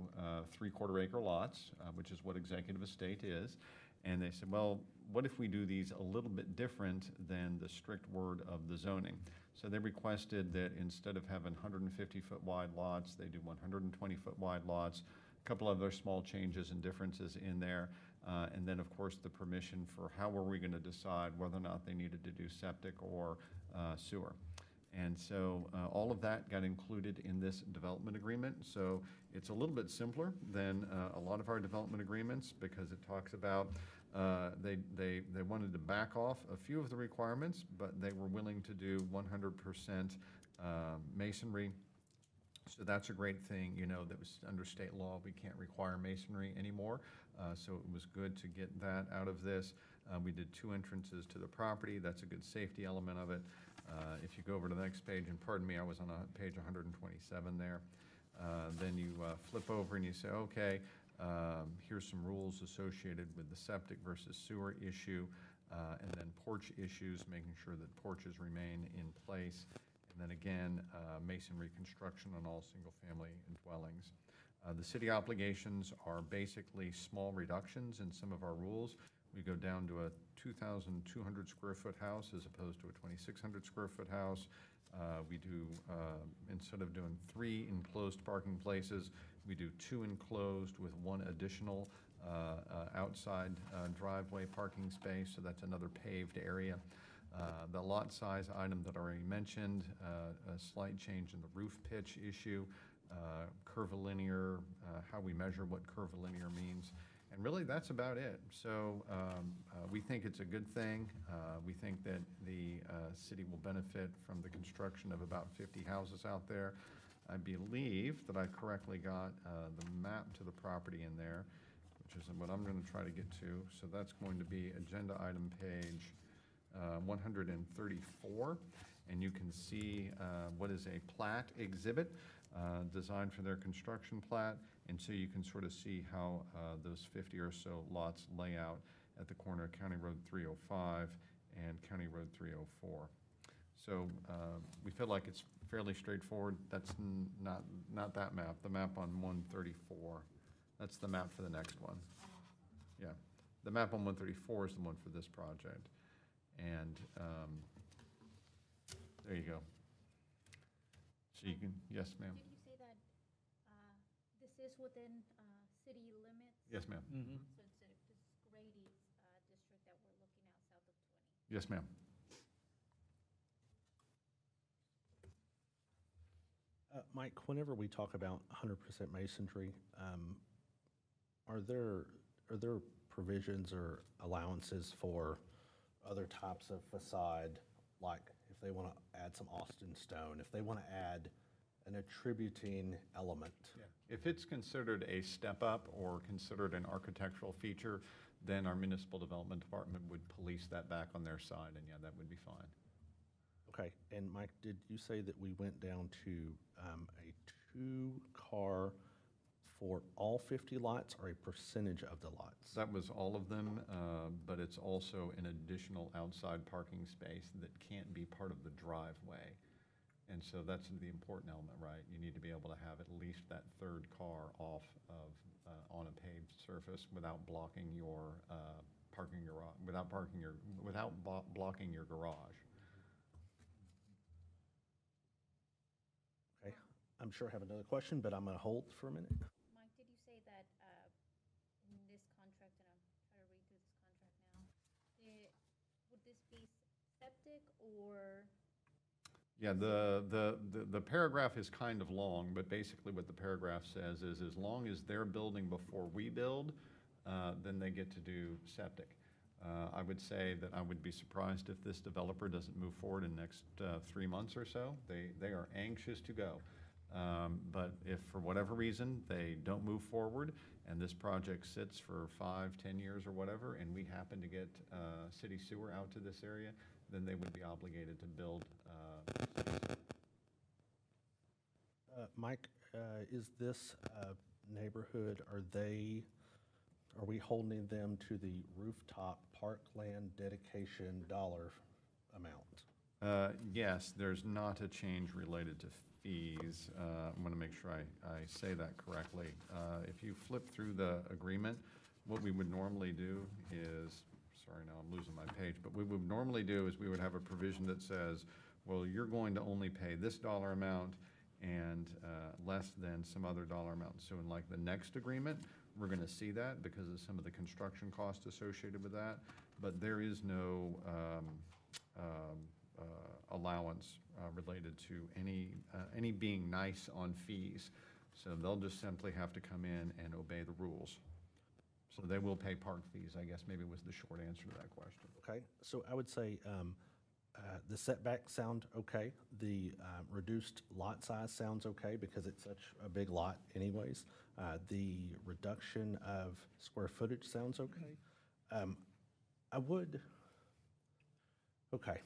3/4 acre lots, which is what executive estate is. And they said, well, what if we do these a little bit different than the strict word of the zoning? So they requested that instead of having 150-foot wide lots, they do 120-foot wide lots, a couple other small changes and differences in there. And then, of course, the permission for how were we going to decide whether or not they needed to do septic or sewer. And so all of that got included in this development agreement. So it's a little bit simpler than a lot of our development agreements, because it talks about they wanted to back off a few of the requirements, but they were willing to do 100% masonry. So that's a great thing. You know, that was under state law. We can't require masonry anymore. So it was good to get that out of this. We did 2 entrances to the property. That's a good safety element of it. If you go over to the next page, and pardon me, I was on page 127 there. Then you flip over and you say, okay, here's some rules associated with the septic versus sewer issue, and then porch issues, making sure that porches remain in place. And then again, masonry construction on all single-family dwellings. The city obligations are basically small reductions in some of our rules. We go down to a 2,200 square foot house as opposed to a 2,600 square foot house. We do, instead of doing 3 enclosed parking places, we do 2 enclosed with 1 additional outside driveway parking space, so that's another paved area. The lot size item that I already mentioned, a slight change in the roof pitch issue, curvilinear, how we measure what curvilinear means. And really, that's about it. So we think it's a good thing. We think that the city will benefit from the construction of about 50 houses out there. I believe that I correctly got the map to the property in there, which is what I'm going to try to get to. So that's going to be agenda item page 134. And you can see what is a plat exhibit designed for their construction plat. And so you can sort of see how those 50 or so lots lay out at the corner of County Road 305 and County Road 304. So we feel like it's fairly straightforward. That's not that map. The map on 134, that's the map for the next one. Yeah, the map on 134 is the one for this project. And there you go. So you can, yes, ma'am. Did you say that this is within city limits? Yes, ma'am. So it's this Grady's district that we're looking at south of 20? Yes, ma'am. Mike, whenever we talk about 100% masonry, are there provisions or allowances for other types of facade, like if they want to add some Austin stone, if they want to add an attributing element? Yeah. If it's considered a step up or considered an architectural feature, then our municipal development department would police that back on their side, and yeah, that would be fine. Okay, and Mike, did you say that we went down to a 2-car for all 50 lots or a percentage of the lots? That was all of them, but it's also an additional outside parking space that can't be part of the driveway. And so that's the important element, right? You need to be able to have at least that 3rd car off of on a paved surface without blocking your parking garage, without blocking your garage. Okay, I'm sure I have another question, but I'm going to hold for a minute. Mike, did you say that in this contract, and I'm trying to read through this contract now, would this be septic or? Yeah, the paragraph is kind of long, but basically what the paragraph says is as long as they're building before we build, then they get to do septic. I would say that I would be surprised if this developer doesn't move forward in the next 3 months or so. They are anxious to go. But if for whatever reason they don't move forward and this project sits for 5, 10 years or whatever, and we happen to get city sewer out to this area, then they would be obligated to build. Mike, is this neighborhood, are we holding them to the rooftop parkland dedication dollar amount? Yes, there's not a change related to fees. I'm going to make sure I say that correctly. If you flip through the agreement, what we would normally do is, sorry, now I'm losing my page, but what we would normally do is we would have a provision that says, well, you're going to only pay this dollar amount and less than some other dollar amount. So in like the next agreement, we're going to see that because of some of the construction costs associated with that, but there is no allowance related to any being nice on fees. So they'll just simply have to come in and obey the rules. So they will pay park fees, I guess maybe was the short answer to that question. Okay, so I would say the setbacks sound okay. The reduced lot size sounds okay because it's such a big lot anyways. The reduction of square footage sounds okay. Okay,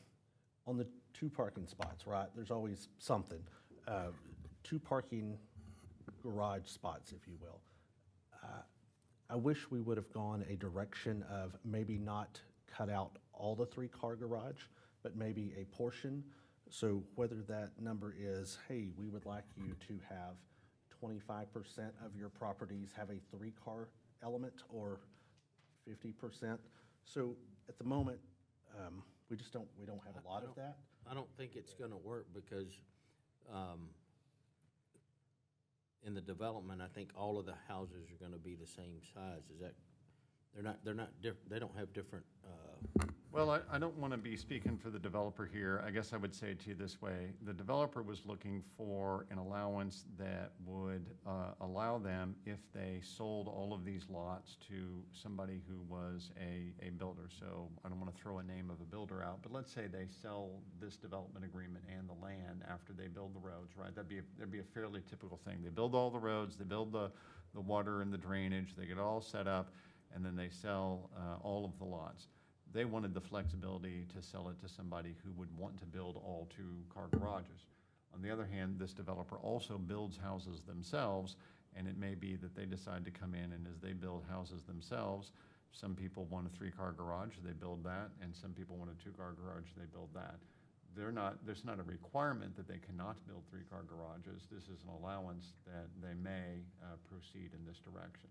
on the 2 parking spots, right, there's always something. 2 parking garage spots, if you will. I wish we would have gone a direction of maybe not cut out all the 3-car garage, but maybe a portion. So whether that number is, hey, we would like you to have 25% of your properties have a 3-car element or 50%. So at the moment, we don't have a lot of that. I don't think it's gonna work because, in the development, I think all of the houses are gonna be the same size. Is that, they don't have different, Well, I don't want to be speaking for the developer here. I guess I would say to you this way. The developer was looking for an allowance that would allow them, if they sold all of these lots to somebody who was a builder. So I don't want to throw a name of a builder out, but let's say they sell this development agreement and the land after they build the roads, right? That'd be a fairly typical thing. They build all the roads, they build the water and the drainage, they get it all set up, and then they sell all of the lots. They wanted the flexibility to sell it to somebody who would want to build all 2-car garages. On the other hand, this developer also builds houses themselves, and it may be that they decide to come in, and as they build houses themselves, some people want a 3-car garage, they build that, and some people want a 2-car garage, they build that. There's not a requirement that they cannot build 3-car garages. This is an allowance that they may proceed in this direction.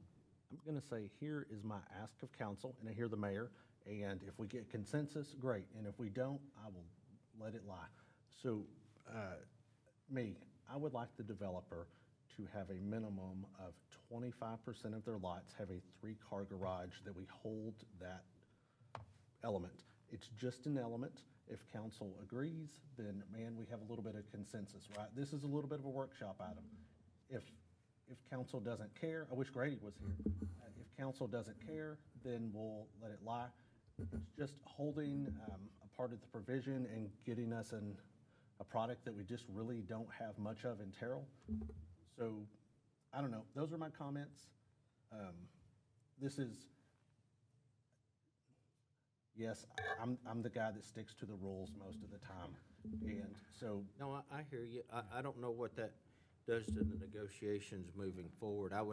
I'm going to say, here is my ask of council, and I hear the mayor, and if we get consensus, great, and if we don't, I will let it lie. So, I would like the developer to have a minimum of 25% of their lots have a 3-car garage, that we hold that element. It's just an element. If council agrees, then, man, we have a little bit of consensus, right? This is a little bit of a workshop item. If council doesn't care, I wish Grady was here. If council doesn't care, then we'll let it lie. It's just holding a part of the provision and getting us a product that we just really don't have much of in Terrell. So, I don't know. Those are my comments. Yes, I'm the guy that sticks to the rules most of the time, and so. No, I hear you. I don't know what that does to the negotiations moving forward. I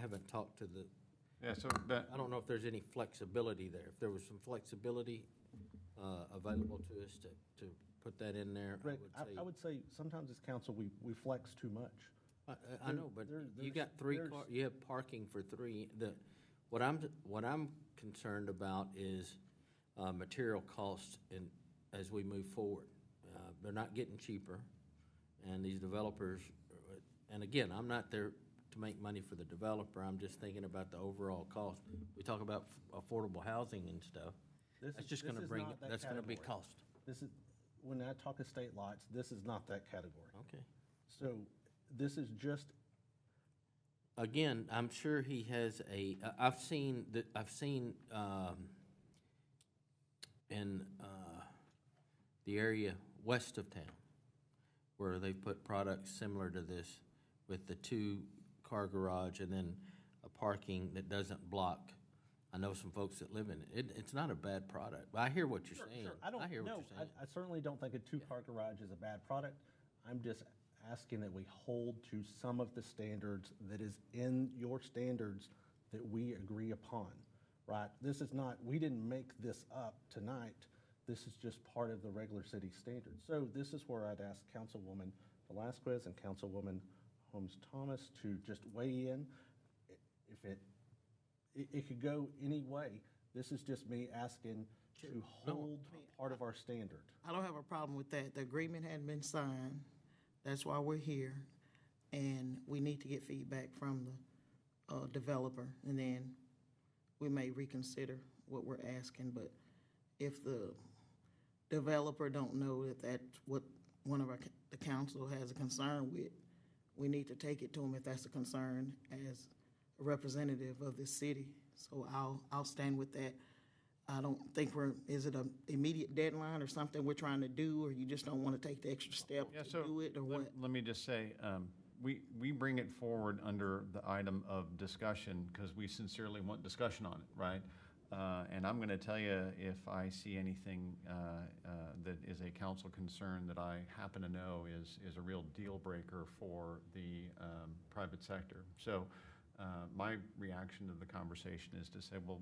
haven't talked to the. Yeah, so I don't know if there's any flexibility there. If there was some flexibility available to us to put that in there, Rick, I would say sometimes as council, we flex too much. I know, but you got 3 cars, you have parking for 3. What I'm concerned about is material costs as we move forward. They're not getting cheaper, and these developers, and again, I'm not there to make money for the developer. I'm just thinking about the overall cost. We talk about affordable housing and stuff. That's just going to bring, that's going to be cost. This is, when I talk estate lots, this is not that category. Okay. So this is just, again, I'm sure he has I've seen in the area west of town where they put products similar to this with the 2-car garage and then a parking that doesn't block. I know some folks that live in it. It's not a bad product. I hear what you're saying. I hear what you're saying. I certainly don't think a 2-car garage is a bad product. I'm just asking that we hold to some of the standards that is in your standards that we agree upon, right? This is not, we didn't make this up tonight. This is just part of the regular city standards. So this is where I'd ask Councilwoman Velasquez and Councilwoman Holmes-Thomas to just weigh in. If it could go any way. This is just me asking to hold part of our standard. I don't have a problem with that. The agreement hadn't been signed. That's why we're here. And we need to get feedback from the developer, and then we may reconsider what we're asking. But if the developer don't know that that's what one of the council has a concern with, we need to take it to them if that's a concern as a representative of the city. So I'll stand with that. I don't think is it an immediate deadline or something we're trying to do, or you just don't want to take the extra step to do it, or what? Let me just say, we bring it forward under the item of discussion because we sincerely want discussion on it, right? And I'm going to tell you if I see anything that is a council concern that I happen to know is a real deal breaker for the private sector. So my reaction to the conversation is to say, well,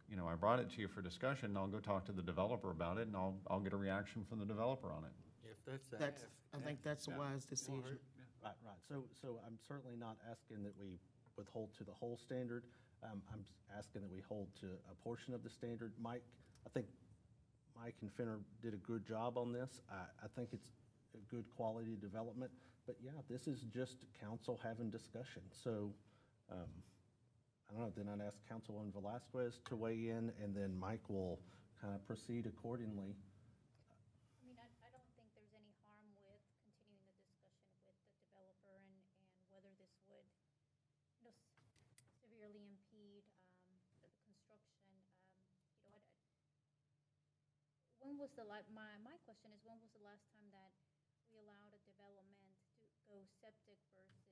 you know, I brought it to you for discussion, and I'll go talk to the developer about it, and I'll get a reaction from the developer on it. If that's the That's, I think that's a wise decision. Right. So I'm certainly not asking that we withhold to the whole standard. I'm asking that we hold to a portion of the standard. Mike, I think Mike and Finner did a good job on this. I think it's a good quality development. But yeah, this is just council having discussion. So I don't know, then I'd ask Councilwoman Velasquez to weigh in, and then Mike will kind of proceed accordingly. I mean, I don't think there's any harm with continuing the discussion with the developer and whether this would, you know, severely impede the construction. You know, when was my question is, when was the last time that we allowed a development to go septic versus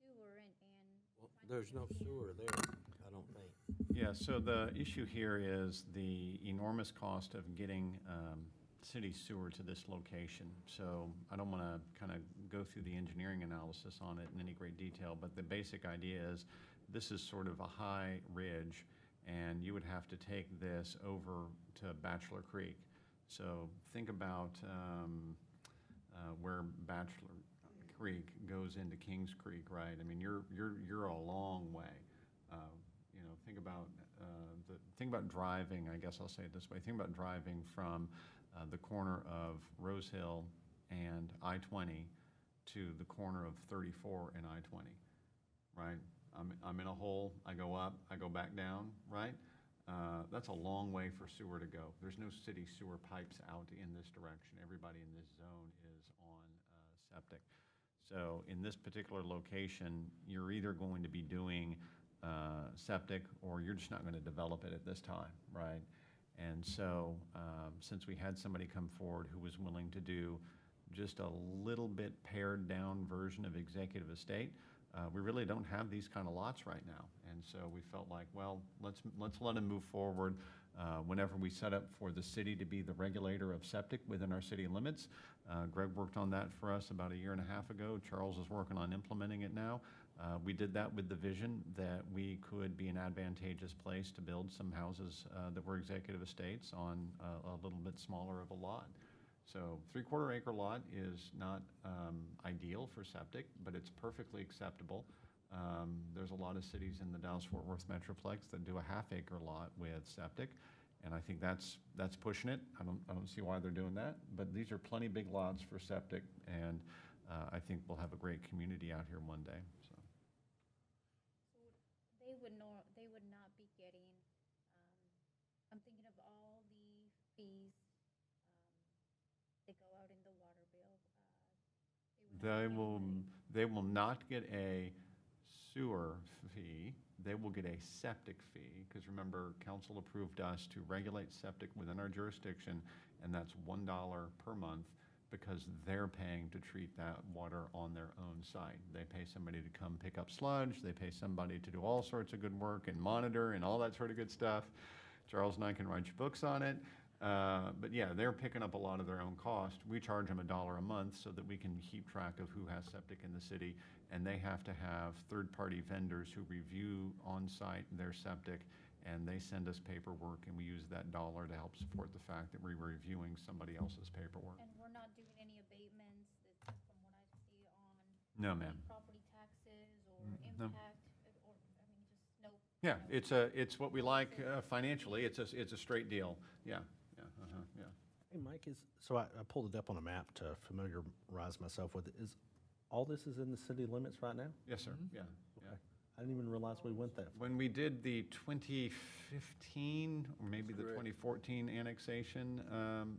sewer and Well, there's no sewer there, I don't think. Yeah, so the issue here is the enormous cost of getting city sewer to this location. So I don't want to kind of go through the engineering analysis on it in any great detail, but the basic idea is this is sort of a high ridge, and you would have to take this over to Bachelor Creek. So think about where Bachelor Creek goes into Kings Creek, right? I mean, you're a long way. You know, think about driving. I guess I'll say it this way: think about driving from the corner of Rose Hill and I-20 to the corner of 34 and I-20, right? I'm in a hole. I go up. I go back down, right? That's a long way for sewer to go. There's no city sewer pipes out in this direction. Everybody in this zone is on septic. So in this particular location, you're either going to be doing septic or you're just not going to develop it at this time, right? And so since we had somebody come forward who was willing to do just a little bit pared down version of executive estate, we really don't have these kind of lots right now. And so we felt like, well, let's let them move forward. Whenever we set up for the city to be the regulator of septic within our city limits, Greg worked on that for us about 1.5 years ago. Charles is working on implementing it now. We did that with the vision that we could be an advantageous place to build some houses that were executive estates on a little bit smaller of a lot. So 3/4 acre lot is not ideal for septic, but it's perfectly acceptable. There's a lot of cities in the Dallas-Fort Worth Metroplex that do a 1/2 acre lot with septic, and I think that's pushing it. I don't see why they're doing that, but these are plenty big lots for septic, and I think we'll have a great community out here one day. So they would not be getting. I'm thinking of all the fees that go out in the water bill. They will not get a sewer fee, they will get a septic fee, because remember, council approved us to regulate septic within our jurisdiction, and that's $1 per month, because they're paying to treat that water on their own site. They pay somebody to come pick up sludge, they pay somebody to do all sorts of good work and monitor and all that sort of good stuff. Charles and I can write you books on it. But yeah, they're picking up a lot of their own cost. We charge them $1 a month so that we can keep track of who has septic in the city, and they have to have third-party vendors who review on-site their septic, and they send us paperwork, and we use that dollar to help support the fact that we're reviewing somebody else's paperwork. And we're not doing any abatements, that's from what I see on. No, ma'am. Property taxes or No. impact, or, I mean, just no. Yeah, it's what we like financially. It's a straight deal. Yeah, yeah. Hey, Mike, so I pulled it up on a map to familiarize myself with it. Is all this is in the city limits right now? Yes, sir. Yeah. I didn't even realize we went that far. When we did the 2015, or maybe the 2014 annexation,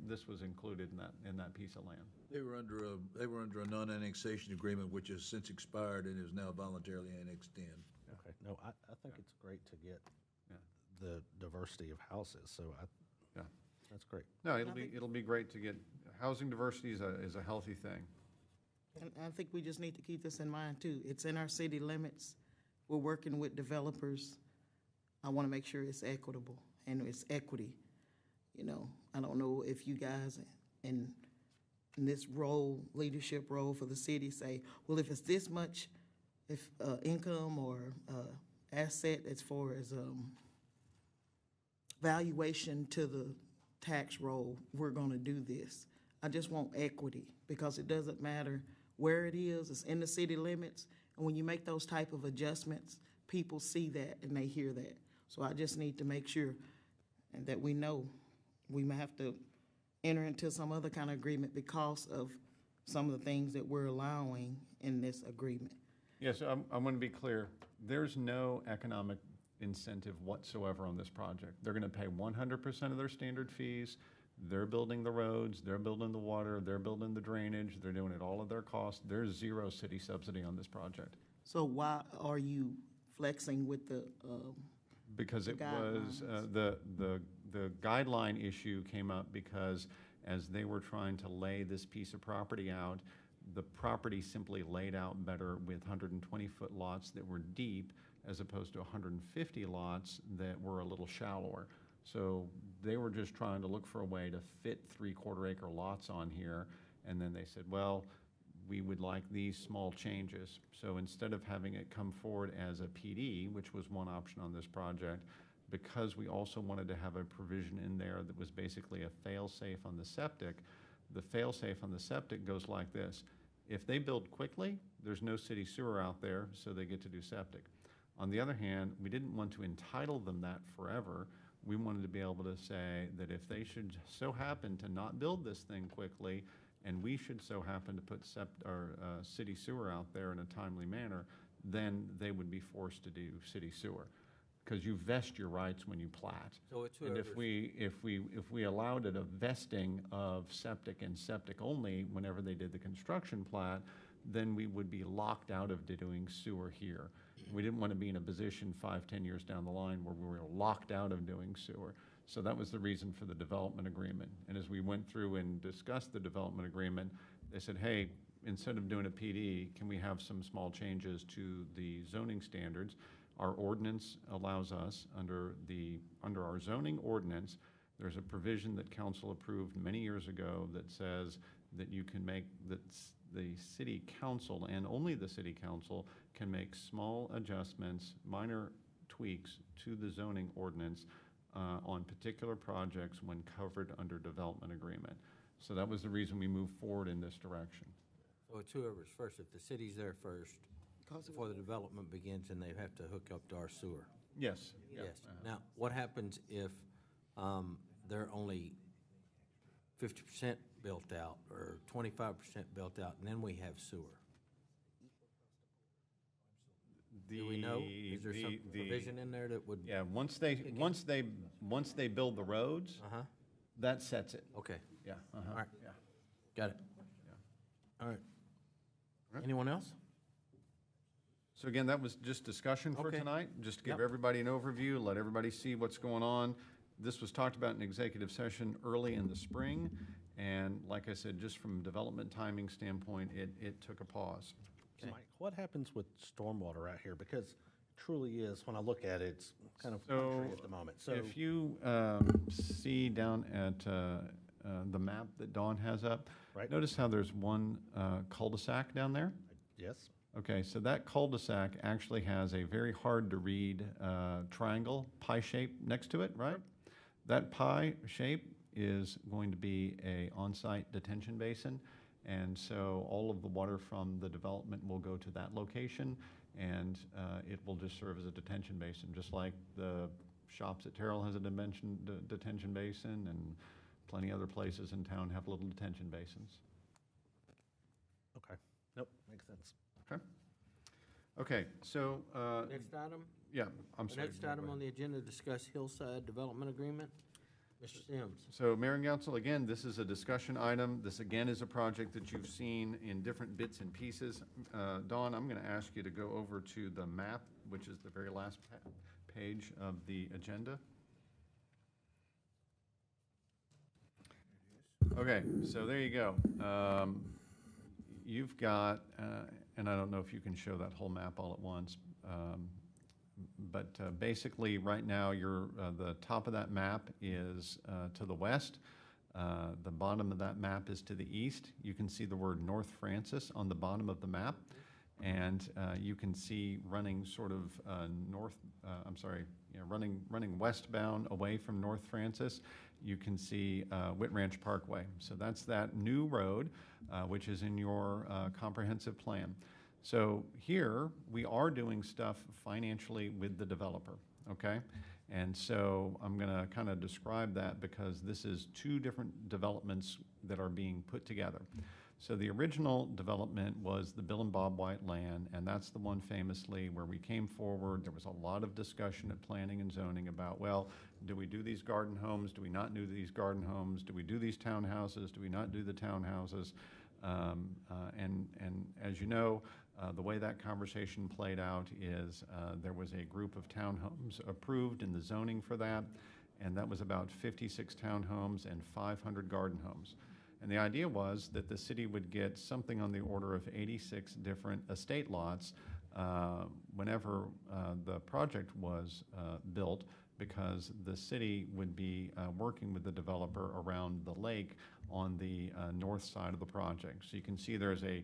this was included in that piece of land. They were under a non-annexation agreement, which has since expired and is now voluntarily annexed in. Okay, no, I think it's great to get the diversity of houses, so that's great. No, it'll be great to get, housing diversity is a healthy thing. And I think we just need to keep this in mind too. It's in our city limits. We're working with developers. I want to make sure it's equitable and it's equity. You know, I don't know if you guys in this role, leadership role for the city say, well, if it's this much, if income or asset as far as valuation to the tax roll, we're going to do this. I just want equity because it doesn't matter where it is, it's in the city limits. And when you make those type of adjustments, people see that and they hear that. So I just need to make sure and that we know we may have to enter into some other kind of agreement because of some of the things that we're allowing in this agreement. Yes, I want to be clear. There's no economic incentive whatsoever on this project. They're going to pay 100% of their standard fees. They're building the roads, they're building the water, they're building the drainage, they're doing it all at their cost. There's zero city subsidy on this project. So why are you flexing with the Because it was, guidelines? the guideline issue came up because as they were trying to lay this piece of property out, the property simply laid out better with 120-foot lots that were deep as opposed to 150 lots that were a little shallower. So they were just trying to look for a way to fit 3/4 acre lots on here. And then they said, well, we would like these small changes. So instead of having it come forward as a PD, which was one option on this project, because we also wanted to have a provision in there that was basically a fail-safe on the septic, the fail-safe on the septic goes like this. If they build quickly, there's no city sewer out there, so they get to do septic. On the other hand, we didn't want to entitle them that forever. We wanted to be able to say that if they should so happen to not build this thing quickly, and we should so happen to put city sewer out there in a timely manner, then they would be forced to do city sewer. Because you vest your rights when you plat. So it's and if we allowed it a vesting of septic and septic only whenever they did the construction plat, then we would be locked out of doing sewer here. We didn't want to be in a position 5-10 years down the line where we were locked out of doing sewer. So that was the reason for the development agreement. And as we went through and discussed the development agreement, they said, hey, instead of doing a PD, can we have some small changes to the zoning standards? Our ordinance allows us, under our zoning ordinance, there's a provision that council approved many years ago that says that you can make, that the city council and only the city council can make small adjustments, minor tweaks to the zoning ordinance on particular projects when covered under development agreement. So that was the reason we moved forward in this direction. So it's whoever's first, if the city's there first, before the development begins, and they have to hook up to our sewer. Yes. Yes. Now, what happens if they're only 50% built out or 25% built out, and then we have sewer? Do we know? Is there some provision in there that would? Yeah, once they build the roads, that sets it. Okay. Yeah. All right. Yeah. Got it. Yeah. All right. Anyone else? So again, that was just discussion for Okay. tonight, just to give Yep. everybody an overview, let everybody see what's going on. This was talked about in executive session early in the spring, and like I said, just from development timing standpoint, it took a pause. So Mike, what happens with stormwater out here? Because it truly is, when I look at it, it's kind of country at the moment. So If you see down at the map that Dawn has up, Right. notice how there's one cul-de-sac down there? yes, Okay, so that cul-de-sac actually has a very hard-to-read triangle, pie shape next to it, right? That pie shape is going to be a on-site detention basin, and so all of the water from the development will go to that location, and it will just serve as a detention basin, just like the shops at Terrell has a detention basin, and plenty other places in town have little detention basins. okay, nope, makes sense. Okay? Okay, so, Next item? yeah, I'm The sorry. next item on the agenda, discuss Hillside Development Agreement. Mr. Sims. So, Mayor and Council, again, this is a discussion item. This, again, is a project that you've seen in different bits and pieces. Dawn, I'm going to ask you to go over to the map, which is the very last page of the agenda. Okay, so there you go. You've got, and I don't know if you can show that whole map all at once, but basically, right now, the top of that map is to the west. The bottom of that map is to the east. You can see the word North Francis on the bottom of the map. And you can see running sort of running westbound away from North Francis, you can see Whit Ranch Parkway. So that's that new road, which is in your comprehensive plan. So here, we are doing stuff financially with the developer, okay? And so I'm gonna kind of describe that because this is two different developments that are being put together. So the original development was the Bill and Bob White land, and that's the one famously where we came forward. There was a lot of discussion at planning and zoning about, well, do we do these garden homes? Do we not do these garden homes? Do we do these townhouses? Do we not do the townhouses? And as you know, the way that conversation played out is there was a group of townhomes approved in the zoning for that, and that was about 56 townhomes and 500 garden homes. And the idea was that the city would get something on the order of 86 different estate lots whenever the project was built, because the city would be working with the developer around the lake on the north side of the project. So you can see there's a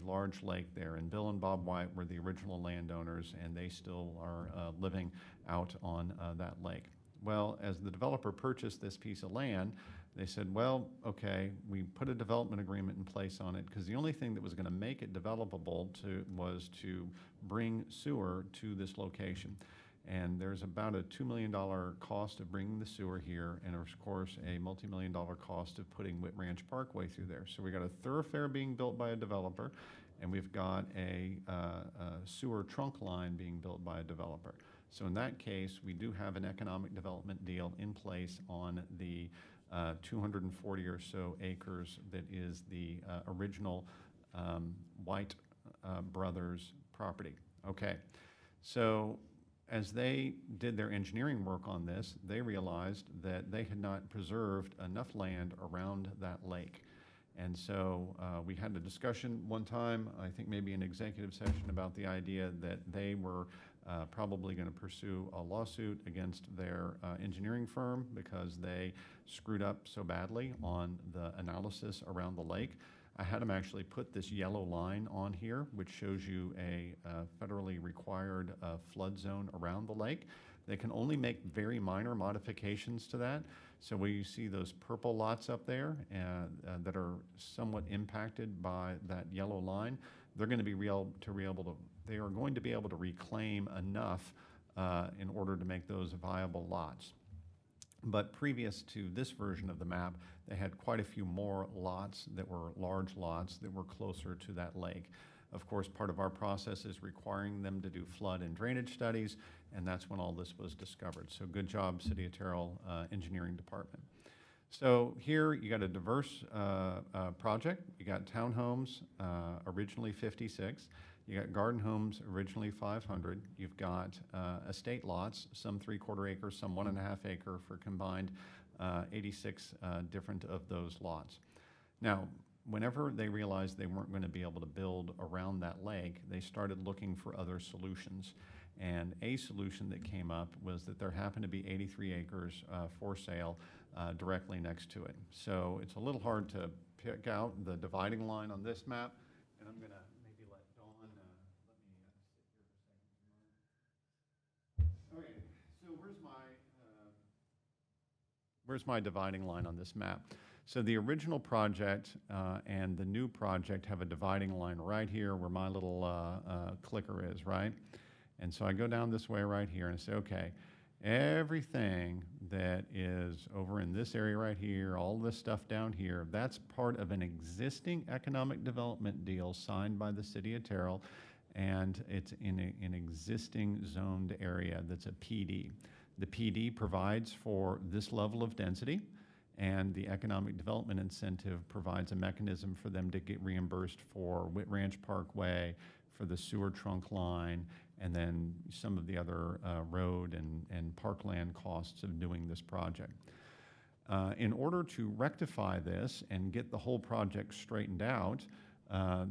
large lake there, and Bill and Bob White were the original landowners, and they still are living out on that lake. Well, as the developer purchased this piece of land, they said, well, okay, we put a development agreement in place on it because the only thing that was going to make it developable was to bring sewer to this location. And there's about a $2 million cost of bringing the sewer here, and of course, a multi-million-dollar cost of putting Whit Ranch Parkway through there. So we got a thoroughfare being built by a developer, and we've got a sewer trunk line being built by a developer. So in that case, we do have an economic development deal in place on the 240 or so acres that is the original White Brothers property. Okay, so as they did their engineering work on this, they realized that they had not preserved enough land around that lake. And so we had a discussion one time, I think maybe an executive session, about the idea that they were probably going to pursue a lawsuit against their engineering firm because they screwed up so badly on the analysis around the lake. I had them actually put this yellow line on here, which shows you a federally required flood zone around the lake. They can only make very minor modifications to that. So where you see those purple lots up there that are somewhat impacted by that yellow line, they're going to be they are going to be able to reclaim enough in order to make those viable lots. But previous to this version of the map, they had quite a few more lots that were large lots that were closer to that lake. Of course, part of our process is requiring them to do flood and drainage studies, and that's when all this was discovered. So good job, City of Terrell Engineering Department. So here you got a diverse project. You got townhomes, originally 56. You got garden homes, originally 500. You've got estate lots, some 3/4 acre, some 1.5 acre, for combined 86 different of those lots. Now, whenever they realized they weren't going to be able to build around that lake, they started looking for other solutions. And a solution that came up was that there happened to be 83 acres for sale directly next to it. So it's a little hard to pick out the dividing line on this map, and I'm going to maybe let Dawn, let me sit here for a second. Okay, so where's my dividing line on this map? So the original project and the new project have a dividing line right here where my little clicker is, right? And so I go down this way right here and say, okay, everything that is over in this area right here, all this stuff down here, that's part of an existing economic development deal signed by the city of Terrell, and it's in an existing zoned area that's a PD. The PD provides for this level of density, and the economic development incentive provides a mechanism for them to get reimbursed for Whit Ranch Parkway, for the sewer trunk line, and then some of the other road and parkland costs of doing this project. In order to rectify this and get the whole project straightened out,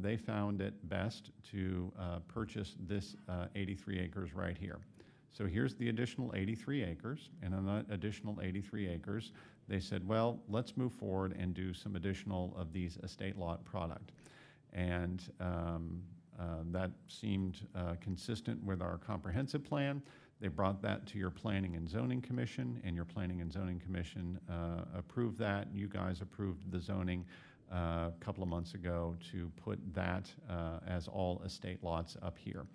they found it best to purchase this 83 acres right here. So here's the additional 83 acres, and on that additional 83 acres, they said, well, let's move forward and do some additional of these estate lot product. And that seemed consistent with our comprehensive plan. They brought that to your Planning and Zoning Commission, and your Planning and Zoning Commission approved that. You guys approved the zoning a couple of months ago to put that as all estate lots up here.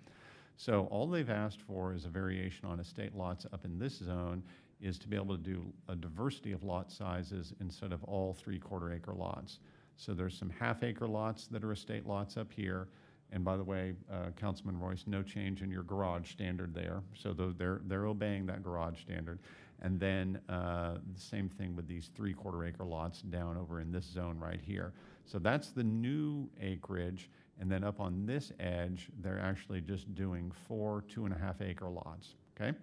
So all they've asked for is a variation on estate lots up in this zone, is to be able to do a diversity of lot sizes instead of all 3/4 acre lots. So there's some 1/2 acre lots that are estate lots up here. And by the way, Councilman Royce, no change in your garage standard there. So they're obeying that garage standard. And then the same thing with these 3/4 acre lots down over in this zone right here. So that's the new acreage. And then up on this edge, they're actually just doing 4 2.5 acre lots, okay?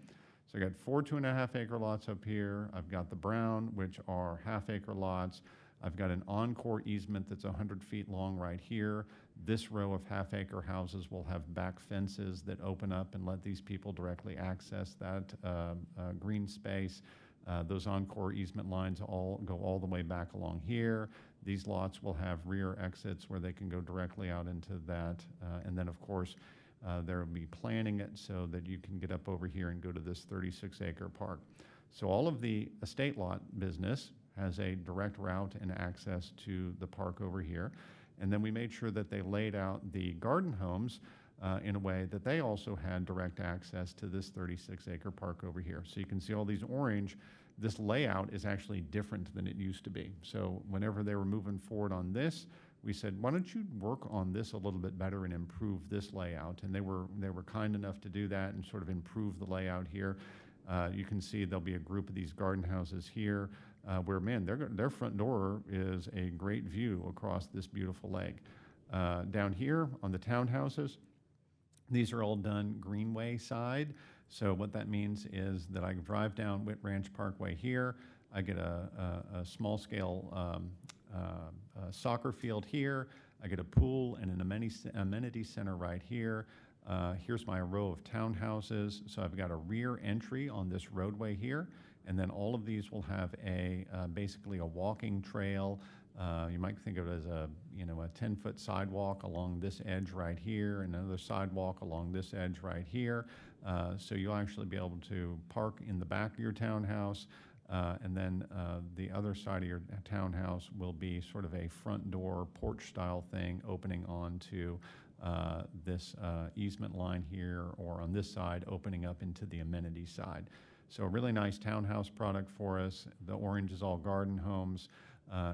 So I got 4 2.5 acre lots up here. I've got the brown, which are 1/2 acre lots. I've got an encore easement that's 100 feet long right here. This row of 1/2 acre houses will have back fences that open up and let these people directly access that green space. Those encore easement lines all go all the way back along here. These lots will have rear exits where they can go directly out into that. And then, of course, there will be planning it so that you can get up over here and go to this 36 acre park. So all of the estate lot business has a direct route and access to the park over here. And then we made sure that they laid out the garden homes in a way that they also had direct access to this 36 acre park over here. So you can see all these orange. This layout is actually different than it used to be. So whenever they were moving forward on this, we said, why don't you work on this a little bit better and improve this layout? And they were kind enough to do that and sort of improve the layout here. You can see there'll be a group of these garden houses here where, man, their front door is a great view across this beautiful lake. Down here on the townhouses, these are all done Greenway side. So what that means is that I can drive down Whit Ranch Parkway here. I get a small scale soccer field here. I get a pool and an amenity center right here. Here's my row of townhouses. So I've got a rear entry on this roadway here, and then all of these will have basically a walking trail. You might think of it as a 10-foot sidewalk along this edge right here, and another sidewalk along this edge right here. So you'll actually be able to park in the back of your townhouse, and then the other side of your townhouse will be sort of a front door porch style thing opening onto this easement line here, or on this side opening up into the amenity side. So a really nice townhouse product for us. The orange is all garden homes.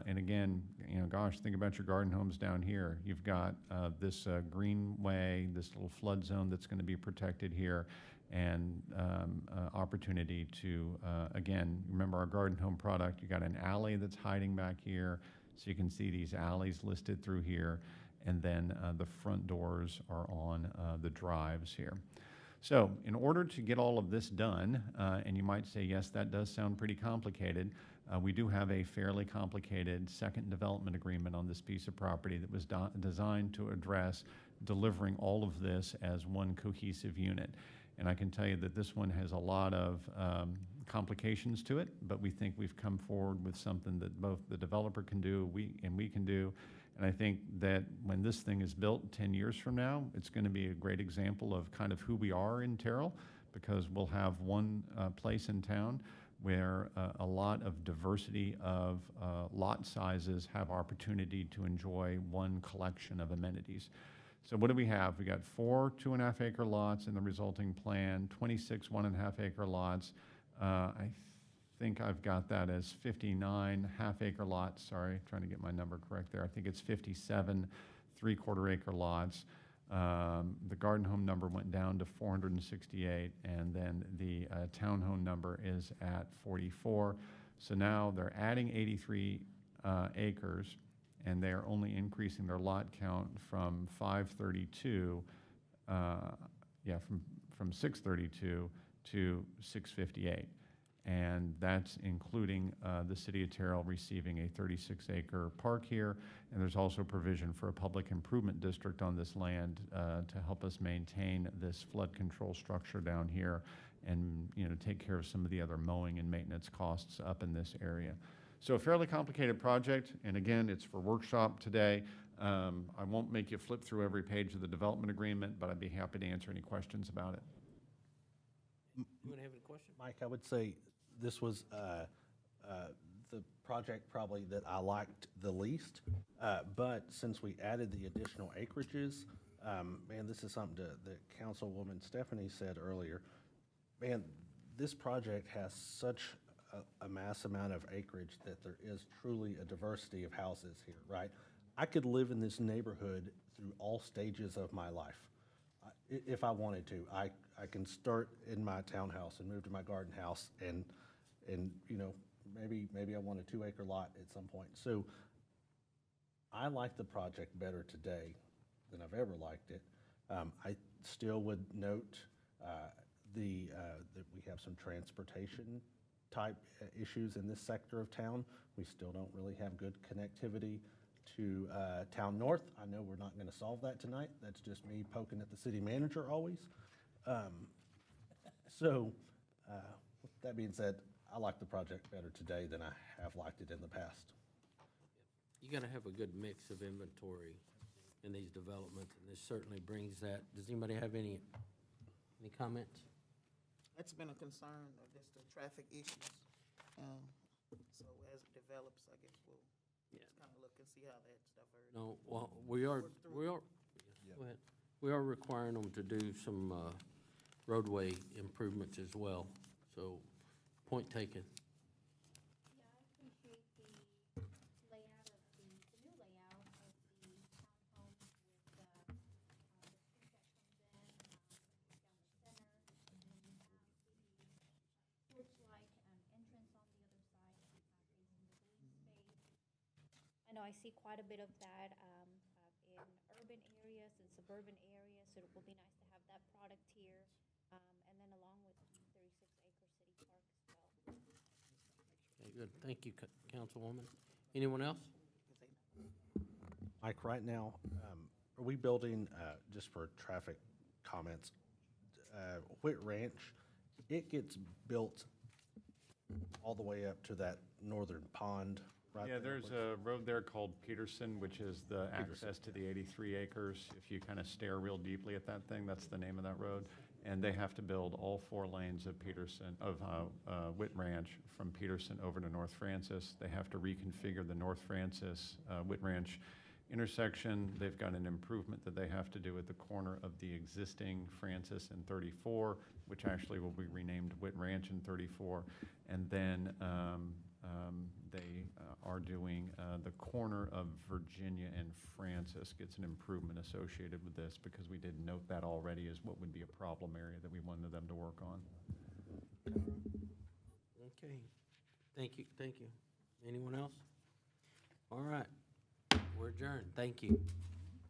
And again, gosh, think about your garden homes down here. You've got this greenway, this little flood zone that's going to be protected here, and opportunity to, again, remember our garden home product. You got an alley that's hiding back here, so you can see these alleys listed through here. and then the front doors are on the drives here. So in order to get all of this done, and you might say, yes, that does sound pretty complicated, we do have a fairly complicated second development agreement on this piece of property that was designed to address delivering all of this as one cohesive unit. And I can tell you that this one has a lot of complications to it, but we think we've come forward with something that both the developer can do, we can do. And I think that when this thing is built 10 years from now, it's going to be a great example of kind of who we are in Terrell, because we'll have one place in town where a lot of diversity of lot sizes have opportunity to enjoy one collection of amenities. So what do we have? We got 4 2.5 acre lots in the resulting plan, 26 1.5 acre lots. I think I've got that as 59 half-acre lots. Sorry, trying to get my number correct there. I think it's 57 3/4 acre lots. The garden home number went down to 468, and then the townhome number is at 44. So now they're adding 83 acres, and they are only increasing their lot count from 532, from 632 to 658. And that's including the city of Terrell receiving a 36-acre park here. And there's also provision for a public improvement district on this land to help us maintain this flood control structure down here and take care of some of the other mowing and maintenance costs up in this area. So a fairly complicated project, and again, it's for workshop today. I won't make you flip through every page of the development agreement, but I'd be happy to answer any questions about it. You want to have any questions? Mike, I would say this was the project probably that I liked the least, but since we added the additional acreages, man, this is something that Councilwoman Stephanie said earlier. Man, this project has such a mass amount of acreage that there is truly a diversity of houses here, right? I could live in this neighborhood through all stages of my life. If I wanted to, I can start in my townhouse and move to my garden house, and maybe I want a 2-acre lot at some point. So I like the project better today than I've ever liked it. I still would note that we have some transportation type issues in this sector of town. We still don't really have good connectivity to Town North. I know we're not going to solve that tonight. That's just me poking at the city manager always. So with that being said, I like the project better today than I have liked it in the past. You got to have a good mix of inventory in these developments, and this certainly brings that. Does anybody have any comments? That's been a concern, just the traffic issues. So as it develops, I guess we'll just kind of look and see how that stuff. No, well, we are. Go ahead. We are requiring them to do some roadway improvements as well. So, point taken. Yeah, I appreciate the layout of the new layout of the townhomes with the street that comes in down the center, and then you have the porch-like entrance on the other side, facing the green space. I know I see quite a bit of that in urban areas and suburban areas, so it will be nice to have that product here, and then along with the 36-acre city park as well. Okay, good. Thank you, Councilwoman. Anyone else? Mike, right now, are we building, just for traffic comments, Whit Ranch, it gets built all the way up to that northern pond, right? Yeah, there's a road there called Peterson, which is the access to the 83 acres. If you kind of stare real deeply at that thing, that's the name of that road. And they have to build all 4 lanes of Whit Ranch from Peterson over to North Francis. They have to reconfigure the North Francis, Whit Ranch intersection. They've got an improvement that they have to do at the corner of the existing Francis and 34, which actually will be renamed Whit Ranch in 34. And then they are doing the corner of Virginia and Francis gets an improvement associated with this, because we did note that already as what would be a problem area that we wanted them to work on. Okay. Thank you. Thank you. Anyone else? All right. We're adjourned. Thank you.